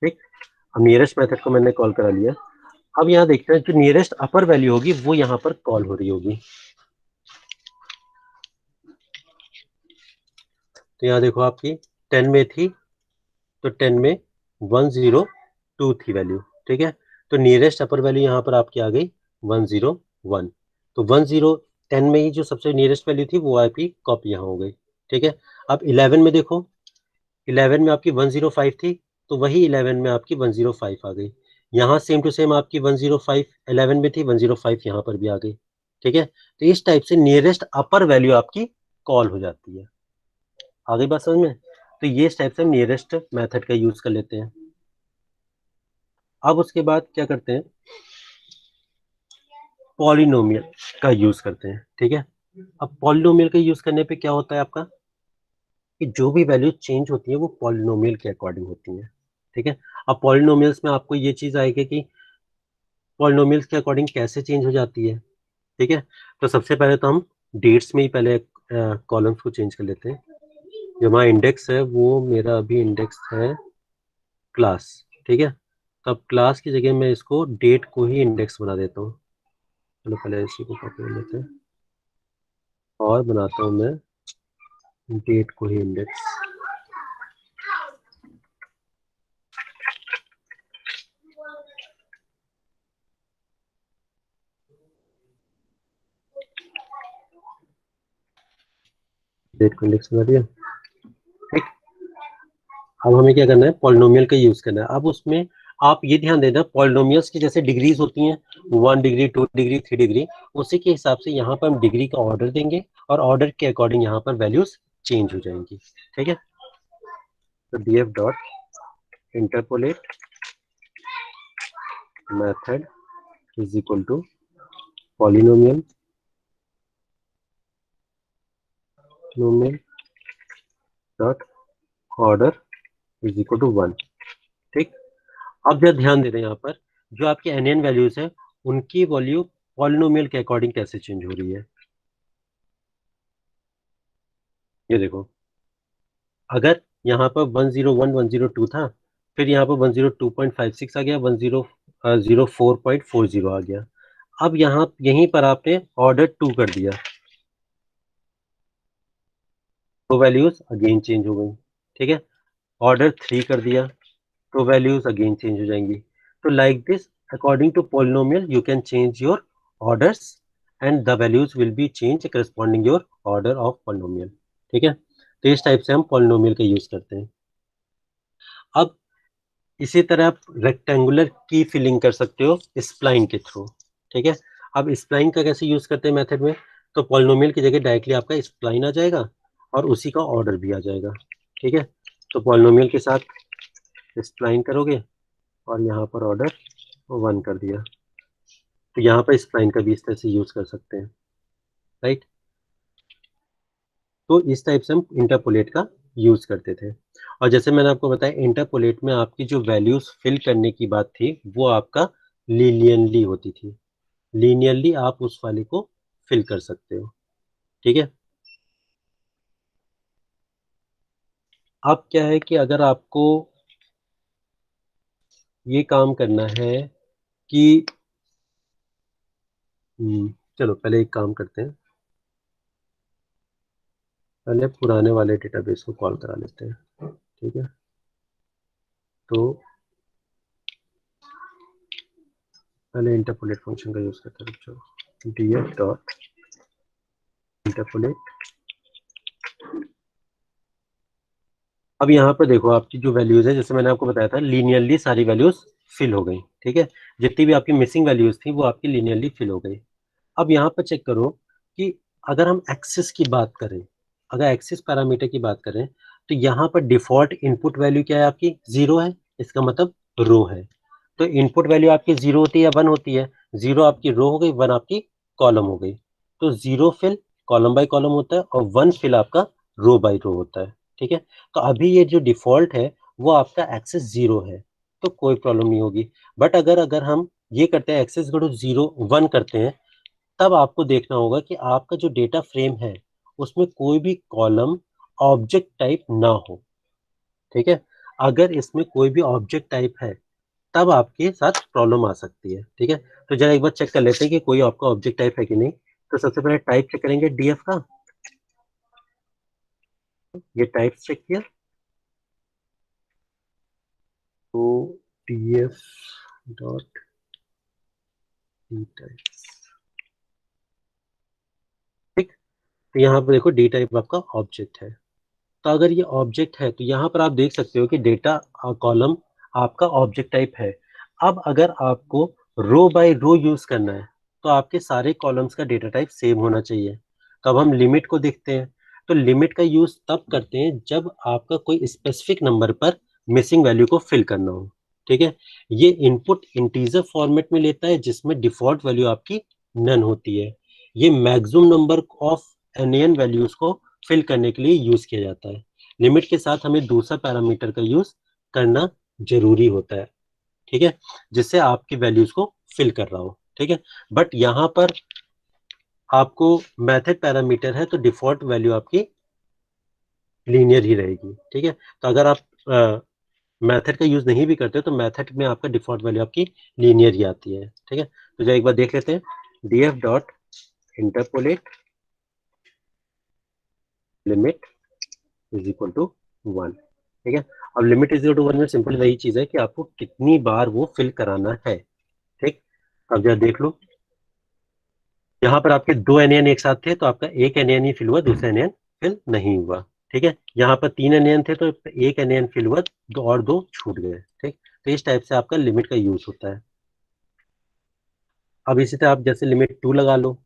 ठीक। अब नियरेस्ट मेथड को मैंने कॉल करा लिया। अब यहाँ देखते हैं जो नियरेस्ट अपर वैल्यू होगी वो यहाँ पर कॉल हो रही होगी। तो यहाँ देखो आपकी 10 में थी, तो 10 में 102 थी वैल्यू, ठीक है। तो नियरेस्ट अपर वैल्यू यहाँ पर आपकी आ गई 101। तो 10 में ही जो सबसे नियरेस्ट वैल्यू थी वो आपकी कॉपी यहाँ हो गई, ठीक है। अब 11 में देखो, 11 में आपकी 105 थी, तो वही 11 में आपकी 105 आ गई। यहाँ सेम टू सेम आपकी 105 11 में थी, 105 यहाँ पर भी आ गई, ठीक है। तो इस टाइप से नियरेस्ट अपर वैल्यू आपकी कॉल हो जाती है। आ गई बात समझ में। तो ये इस टाइप से हम नियरेस्ट मेथड का यूज कर लेते हैं। अब उसके बाद क्या करते हैं, पॉलिनोमियल का यूज करते हैं, ठीक है। अब पॉलिनोमियल का यूज करने पे क्या होता है आपका, कि जो भी वैल्यू चेंज होती है वो पॉलिनोमियल के अकॉर्डिंग होती है, ठीक है। अब पॉलिनोमियल्स में आपको ये चीज आएगी कि पॉलिनोमियल्स के अकॉर्डिंग कैसे चेंज हो जाती है, ठीक है। तो सबसे पहले तो हम डेट्स में ही पहले कॉलम्स को चेंज कर लेते हैं। जो हमारा इंडेक्स है वो मेरा अभी इंडेक्स है क्लास, ठीक है। तो अब क्लास की जगह मैं इसको डेट को ही इंडेक्स बना देता हूँ। चलो पहले इसी को कॉपी कर लेते हैं और बनाता हूँ मैं डेट को ही इंडेक्स। डेट को इंडेक्स बना दिया, ठीक। अब हमें क्या करना है, पॉलिनोमियल का यूज करना है। अब उसमें आप ये ध्यान देना, पॉलिनोमियल्स की जैसे डिग्रीज होती हैं, 1 डिग्री 2 डिग्री 3 डिग्री, उसी के हिसाब से यहाँ पर हम डिग्री का ऑर्डर देंगे, और ऑर्डर के अकॉर्डिंग यहाँ पर वैल्यूज चेंज हो जाएंगी, ठीक है। तो df dot interpolate method is equal to polynomial dot order is equal to 1, ठीक। अब जरा ध्यान दे रहे हैं यहाँ पर, जो आपके एन वैल्यूज है उनकी वैल्यू पॉलिनोमियल के अकॉर्डिंग कैसे चेंज हो रही है। ये देखो, अगर यहाँ पर 101 102 था, फिर यहाँ पर 102.56 आ गया, 1004.40 आ गया। अब यहाँ यहीं पर आपने ऑर्डर 2 कर दिया तो वैल्यूज अगेन चेंज हो गई, ठीक है। ऑर्डर 3 कर दिया तो वैल्यूज अगेन चेंज हो जाएंगी। तो like this according to polynomial you can change your orders and the values will be change corresponding your order of polynomial, ठीक है। तो इस टाइप से हम पॉलिनोमियल का यूज करते हैं। अब इसी तरह आप रेक्टेंगुलर की फिलिंग कर सकते हो स्प्लाइन के थ्रू, ठीक है। अब स्प्लाइन का कैसे यूज करते हैं मेथड में, तो पॉलिनोमियल की जगह डायरेक्टली आपका स्प्लाइन आ जाएगा और उसी का ऑर्डर भी आ जाएगा, ठीक है। तो पॉलिनोमियल के साथ स्प्लाइन करोगे और यहाँ पर ऑर्डर 1 कर दिया, तो यहाँ पर स्प्लाइन का भी इस तरह से यूज कर सकते हैं, राइट। तो इस टाइप से हम इंटरपोलेट का यूज करते थे। और जैसे मैंने आपको बताया इंटरपोलेट में आपकी जो वैल्यूज फिल करने की बात थी वो आपका लीनियरली होती थी, लीनियरली आप उस वाले को फिल कर सकते हो, ठीक है। अब क्या है कि अगर आपको ये काम करना है कि चलो पहले एक काम करते हैं, पहले पुराने वाले डेटाबेस को कॉल करा लेते हैं, ठीक है। तो पहले इंटरपोलेट फंक्शन का यूज करते हैं बच्चों, df डॉट इंटरपोलेट। अब यहाँ पर देखो आपकी जो वैल्यूज है, जैसे मैंने आपको बताया था लीनियरली सारी वैल्यूज फिल हो गई, ठीक है। जितनी भी आपकी मिसिंग वैल्यूज थी वो आपकी लीनियरली फिल हो गई। अब यहाँ पर चेक करो कि अगर हम एक्सेस की बात करें, अगर एक्सेस पैरामीटर की बात करें, तो यहाँ पर डिफॉल्ट इनपुट वैल्यू क्या है आपकी 0 है, इसका मतलब रो है। तो इनपुट वैल्यू आपकी 0 होती है या 1 होती है, 0 आपकी रो हो गई, 1 आपकी कॉलम हो गई। तो 0 फिल कॉलम बाय कॉलम होता है और 1 फिल आपका रो बाय रो होता है, ठीक है। तो अभी ये जो डिफॉल्ट है वो आपका एक्सेस 0 है, तो कोई प्रॉब्लम नहीं होगी। बट अगर अगर हम ये करते हैं एक्सेस को 0 1 करते हैं, तब आपको देखना होगा कि आपका जो डेटा फ्रेम है उसमें कोई भी कॉलम ऑब्जेक्ट टाइप ना हो, ठीक है। अगर इसमें कोई भी ऑब्जेक्ट टाइप है तब आपके साथ प्रॉब्लम आ सकती है, ठीक है। तो जरा एक बार चेक कर लेते हैं कि कोई आपका ऑब्जेक्ट टाइप है कि नहीं। तो सबसे पहले टाइप चेक करेंगे डीएफ का, ये टाइप चेक किया तो डीएफ डॉट डी टाइप, ठीक। तो यहाँ पर देखो डी टाइप आपका ऑब्जेक्ट है। तो अगर ये ऑब्जेक्ट है तो यहाँ पर आप देख सकते हो कि डेटा कॉलम आपका ऑब्जेक्ट टाइप है। अब अगर आपको रो बाय रो यूज करना है तो आपके सारे कॉलम्स का डेटा टाइप सेम होना चाहिए। तो अब हम लिमिट को देखते हैं। तो लिमिट का यूज तब करते हैं जब आपका कोई स्पेसिफिक नंबर पर मिसिंग वैल्यू को फिल करना हो, ठीक है। ये इनपुट इंटीजर फॉर्मेट में लेता है जिसमें डिफॉल्ट वैल्यू आपकी नन होती है। ये maximum number of N values को फिल करने के लिए यूज किया जाता है। लिमिट के साथ हमें दूसरा पैरामीटर का यूज करना जरूरी होता है, ठीक है, जिससे आपकी वैल्यूज को फिल कर रहा हो, ठीक है। बट यहाँ पर आपको मेथड पैरामीटर है तो डिफॉल्ट वैल्यू आपकी लीनियर ही रहेगी, ठीक है। तो अगर आप मेथड का यूज नहीं भी करते हो तो मेथड में आपका डिफॉल्ट वैल्यू आपकी लीनियर ही आती है, ठीक है। तो जो एक बार देख लेते हैं DF dot interpolate limit is equal to 1, ठीक है। अब लिमिट इज इक्वल टू 1 में सिंपल वही चीज है कि आपको कितनी बार वो फिल कराना है, ठीक। अब जरा देख लो, यहाँ पर आपके 2 एनएन एक साथ थे तो आपका एक एनएन ही फिल हुआ, दूसरा एनएन फिल नहीं हुआ, ठीक है। यहाँ पर 3 एनएन थे तो एक एनएन फिल हुआ, दो और 2 छूट गए, ठीक। तो इस टाइप से आपका लिमिट का यूज होता है। अब इसी तरह आप जैसे लिमिट 2 लगा लो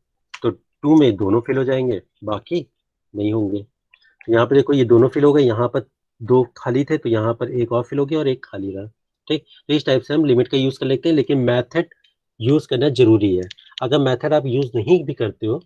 तो 2 में दोनों फिल हो जाएंगे, बाकी नहीं होंगे। तो यहाँ पर देखो ये दोनों फिल हो गए, यहाँ पर 2 खाली थे तो यहाँ पर एक और फिल हो गया और एक खाली रहा, ठीक। तो इस टाइप से हम लिमिट का यूज कर लेते हैं, लेकिन मैथड यूज करना जरूरी है। अगर मेथड आप यूज नहीं भी करते हो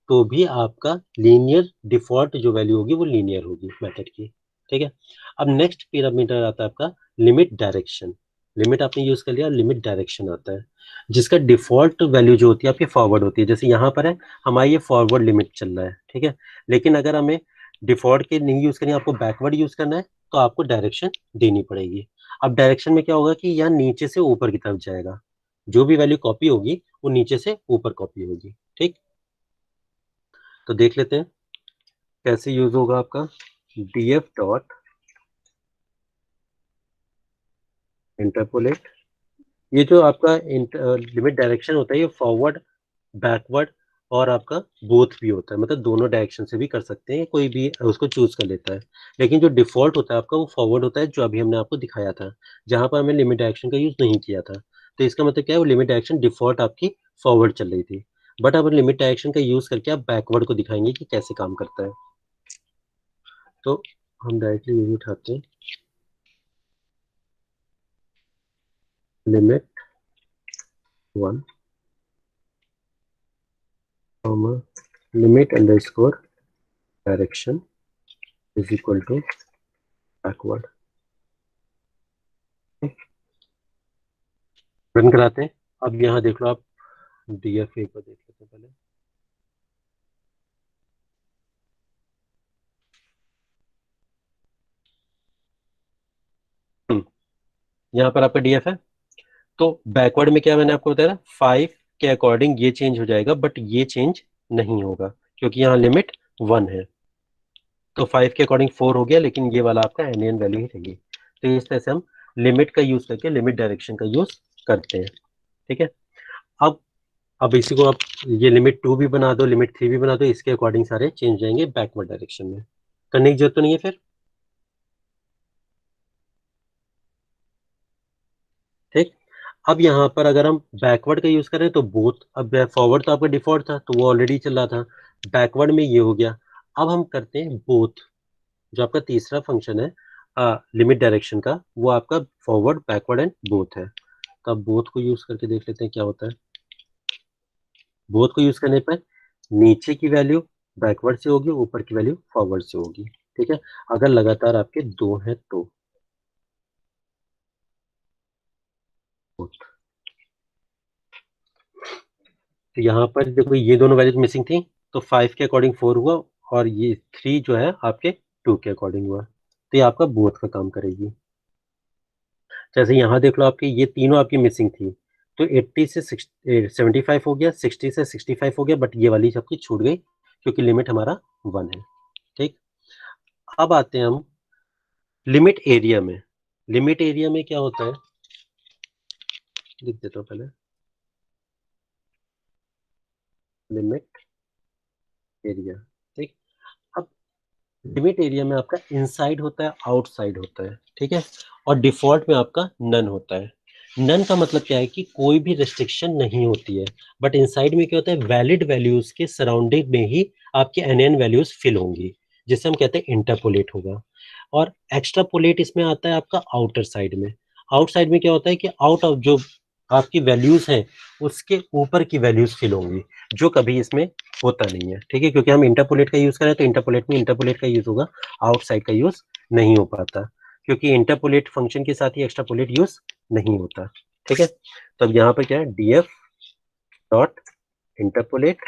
तो भी आपका लीनियर डिफॉल्ट जो वैल्यू होगी वो लीनियर होगी मेथड की, ठीक है। अब नेक्स्ट पैरामीटर आता है आपका लिमिट डायरेक्शन। लिमिट आपने यूज कर लिया, लिमिट डायरेक्शन आता है जिसका डिफॉल्ट वैल्यू जो होती है आपकी फॉरवर्ड होती है। जैसे यहाँ पर है हमारी ये फॉरवर्ड लिमिट चल रहा है, ठीक है। लेकिन अगर हमें डिफॉल्ट के नहीं यूज करनी, आपको बैकवर्ड यूज करना है तो आपको डायरेक्शन देनी पड़ेगी। अब डायरेक्शन में क्या होगा कि यहाँ नीचे से ऊपर की तरफ जाएगा, जो भी वैल्यू कॉपी होगी वो नीचे से ऊपर कॉपी होगी। ठीक, तो देख लेते हैं कैसे यूज होगा आपका df डॉट इंटरपोलेट। ये जो आपका लिमिट डायरेक्शन होता है ये फॉरवर्ड, बैकवर्ड और आपका बोथ भी होता है, मतलब दोनों डायरेक्शन से भी कर सकते हैं, कोई भी उसको चूज कर लेता है। लेकिन जो डिफॉल्ट होता है आपका वो फॉरवर्ड होता है, जो अभी हमने आपको दिखाया था, जहां पर हमने लिमिट डायरेक्शन का यूज नहीं किया था। तो इसका मतलब क्या है, वो लिमिट डायरेक्शन डिफॉल्ट आपकी फॉरवर्ड चल रही थी, बट अब लिमिट डायरेक्शन का यूज करके आप बैकवर्ड को दिखाएंगे कि कैसे काम करता है। तो हम डायरेक्टली यही उठाते हैं, limit 1 limit underscore direction is equal to backward. Run कराते हैं। अब यहाँ देख लो आप, डीएफए को देख लेते हैं पहले। यहाँ पर आपका डीएफ है, तो बैकवर्ड में क्या मैंने आपको बताया था, 5 के अकॉर्डिंग ये चेंज हो जाएगा, बट ये चेंज नहीं होगा क्योंकि यहाँ लिमिट 1 है। तो 5 के अकॉर्डिंग 4 हो गया, लेकिन ये वाला आपका एनियन वैल्यू ही रहेगी। तो इस तरह से हम लिमिट का यूज करके लिमिट डायरेक्शन का यूज करते हैं। ठीक है, अब अब इसी को आप ये लिमिट 2 भी बना दो, लिमिट 3 भी बना दो, इसके अकॉर्डिंग सारे चेंज हो जाएंगे बैकवर्ड डायरेक्शन में। करने की जरूरत तो नहीं है फिर। ठीक, अब यहाँ पर अगर हम बैकवर्ड का यूज करें तो बोथ, अब फॉरवर्ड तो आपका डिफॉल्ट था तो वो ऑलरेडी चल रहा था, बैकवर्ड में ये हो गया। अब हम करते हैं बोथ, जो आपका तीसरा फंक्शन है लिमिट डायरेक्शन का, वो आपका फॉरवर्ड, बैकवर्ड एंड बोथ है। तो अब बोथ को यूज करके देख लेते हैं क्या होता है। बोथ को यूज करने पर नीचे की वैल्यू बैकवर्ड से होगी, ऊपर की वैल्यू फॉरवर्ड से होगी। ठीक है, अगर लगातार आपके दो हैं तो both। तो यहाँ पर देखो ये दोनों वैल्यूज मिसिंग थी, तो 5 के अकॉर्डिंग 4 हुआ, और ये 3 जो है आपके 2 के अकॉर्डिंग हुआ, तो ये आपका बोथ का काम करेगी। जैसे यहाँ देख लो आपके ये तीनों आपकी मिसिंग थी, तो 80 से 75 हो गया, 60 से 65 हो गया, बट ये वाली सबकी छूट गई क्योंकि लिमिट हमारा 1 है। ठीक, अब आते हैं हम लिमिट एरिया में। लिमिट एरिया में क्या होता है, लिख देता हूँ पहले, लिमिट एरिया। ठीक, अब लिमिट एरिया में आपका इनसाइड होता है, आउटसाइड होता है। ठीक है, और डिफॉल्ट में आपका नन होता है। नन का मतलब क्या है कि कोई भी रेस्ट्रिक्शन नहीं होती है, बट इनसाइड में क्या होता है, वैलिड वैल्यूज के सराउंडिंग में ही आपके एनएन वैल्यूज फिल होंगी, जिसे हम कहते हैं इंटरपोलेट होगा। और एक्स्ट्रापोलेट इसमें आता है आपका आउटर साइड में। आउटसाइड में क्या होता है कि आउट ऑफ जो आपकी वैल्यूज हैं उसके ऊपर की वैल्यूज फिल होंगी, जो कभी इसमें होता नहीं है। ठीक है, क्योंकि हम इंटरपोलेट का यूज करें तो इंटरपोलेट में इंटरपोलेट का यूज होगा, आउटसाइड का यूज नहीं हो पाता, क्योंकि इंटरपोलेट फंक्शन के साथ ही एक्स्ट्रापोलेट यूज नहीं होता। ठीक है, तो अब यहाँ पे क्या है, DF dot interpolate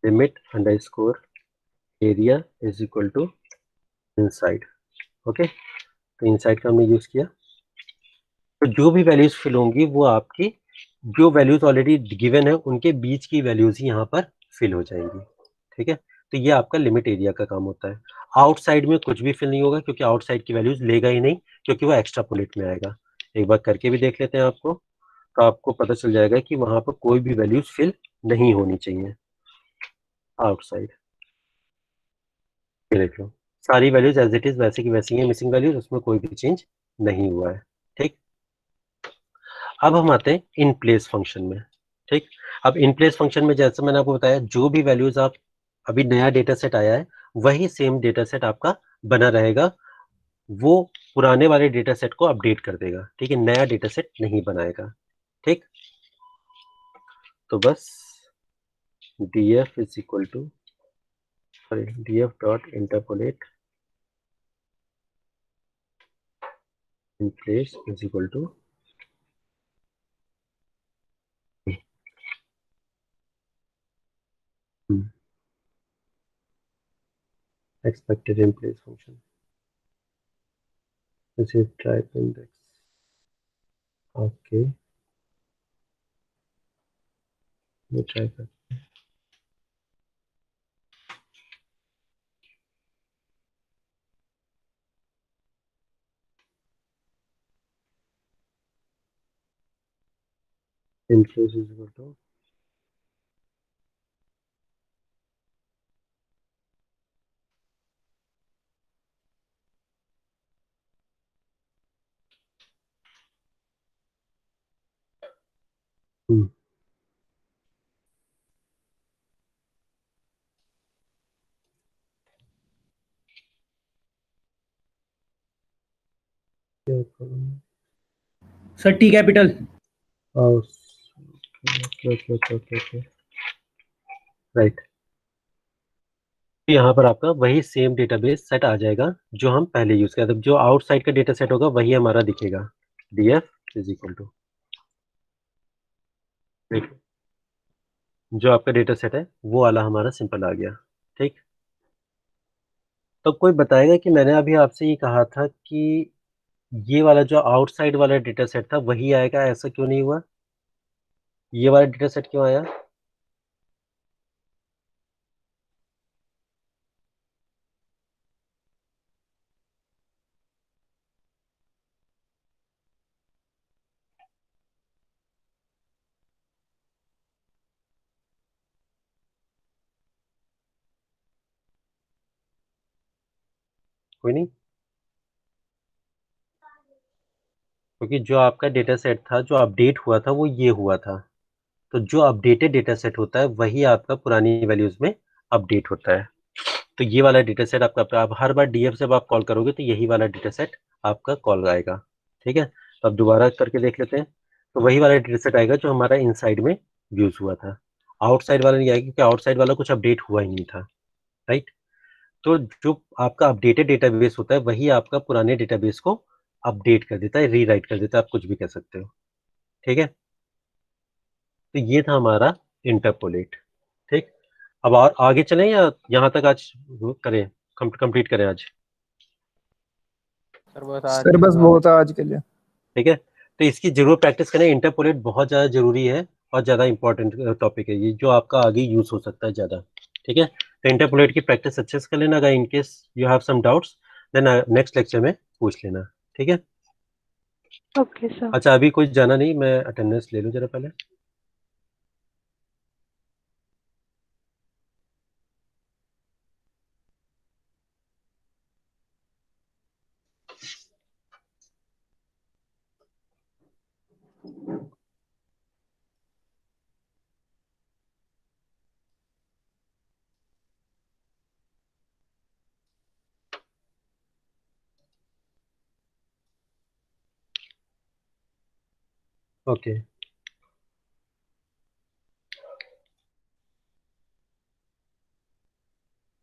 limit underscore area is equal to inside. Okay, तो इनसाइड का हमने यूज किया, तो जो भी वैल्यूज फिल होंगी वो आपकी जो वैल्यूज ऑलरेडी गिवन है उनके बीच की वैल्यूज ही यहाँ पर फिल हो जाएंगी। ठीक है, तो ये आपका लिमिट एरिया का काम होता है। आउटसाइड में कुछ भी फिल नहीं होगा, क्योंकि आउटसाइड की वैल्यूज लेगा ही नहीं, क्योंकि वो एक्स्ट्रापोलेट में आएगा। एक बार करके भी देख लेते हैं आपको, तो आपको पता चल जाएगा कि वहां पर कोई भी वैल्यूज फिल नहीं होनी चाहिए आउटसाइड। ये देख लो, सारी वैल्यूज एज इट इज वैसे की वैसी है, मिसिंग वैल्यूज उसमें कोई भी चेंज नहीं हुआ है। ठीक, अब हम आते हैं इन प्लेस फंक्शन में। ठीक, अब इन प्लेस फंक्शन में जैसे मैंने आपको बताया, जो भी वैल्यूज आप, अभी नया डेटा सेट आया है वही सेम डेटा सेट आपका बना रहेगा, वो पुराने वाले डेटा सेट को अपडेट कर देगा। ठीक है, नया डेटा सेट नहीं बनाएगा। ठीक, तो बस df is equal to, sorry, df dot interpolate in place is equal to, expected in place function, receive type index. Okay, ये try कर inflows is equal to क्या करूँ? Sir T capital Oh, okay. Right, यहाँ पर आपका वही same database set आ जाएगा जो हम पहले यूज किया था। जो आउटसाइड का डेटा सेट होगा वही हमारा दिखेगा, df इज इक्वल टू, जो आपका डेटा सेट है वो वाला हमारा सिंपल आ गया। ठीक, तो कोई बताएगा कि मैंने अभी आपसे ये कहा था कि ये वाला जो आउटसाइड वाला डेटा सेट था वही आएगा, ऐसा क्यों नहीं हुआ? ये वाला डेटा सेट क्यों आया? कोई नहीं, क्योंकि जो आपका डेटा सेट था जो अपडेट हुआ था वो ये हुआ था। तो जो अपडेटेड डेटा सेट होता है वही आपका पुरानी वैल्यूज में अपडेट होता है। तो ये वाला डेटा सेट आपका, आप हर बार डीएफ जब आप कॉल करोगे तो यही वाला डेटा सेट आपका कॉल आएगा। ठीक है, तो अब दोबारा करके देख लेते हैं। तो वही वाला डेटा सेट आएगा जो हमारा इनसाइड में यूज हुआ था, आउटसाइड वाला नहीं आएगा क्योंकि आउटसाइड वाला कुछ अपडेट हुआ ही नहीं था। राइट, तो जो आपका अपडेटेड डेटाबेस होता है वही आपका पुराने डेटाबेस को अपडेट कर देता है, रीराइट कर देता है, आप कुछ भी कह सकते हो। ठीक है, तो ये था हमारा इंटरपोलेट। ठीक, अब और आगे चलें या यहाँ तक आज करें, कंप्लीट करें आज? सर बस बहुत है आज के लिए। ठीक है, तो इसकी जरूर प्रैक्टिस करें। इंटरपोलेट बहुत ज़्यादा जरूरी है और ज़्यादा इंपॉर्टेंट टॉपिक है ये, जो आपका आगे यूज हो सकता है ज़्यादा। ठीक है, तो इंटरपोलेट की प्रैक्टिस अच्छे से कर लेना। अगर in case you have some doubts then next lecture में पूछ लेना। ठीक है, ओके सर। अच्छा अभी कुछ जाना नहीं, मैं अटेंडेंस ले लूँ जरा पहले। ओके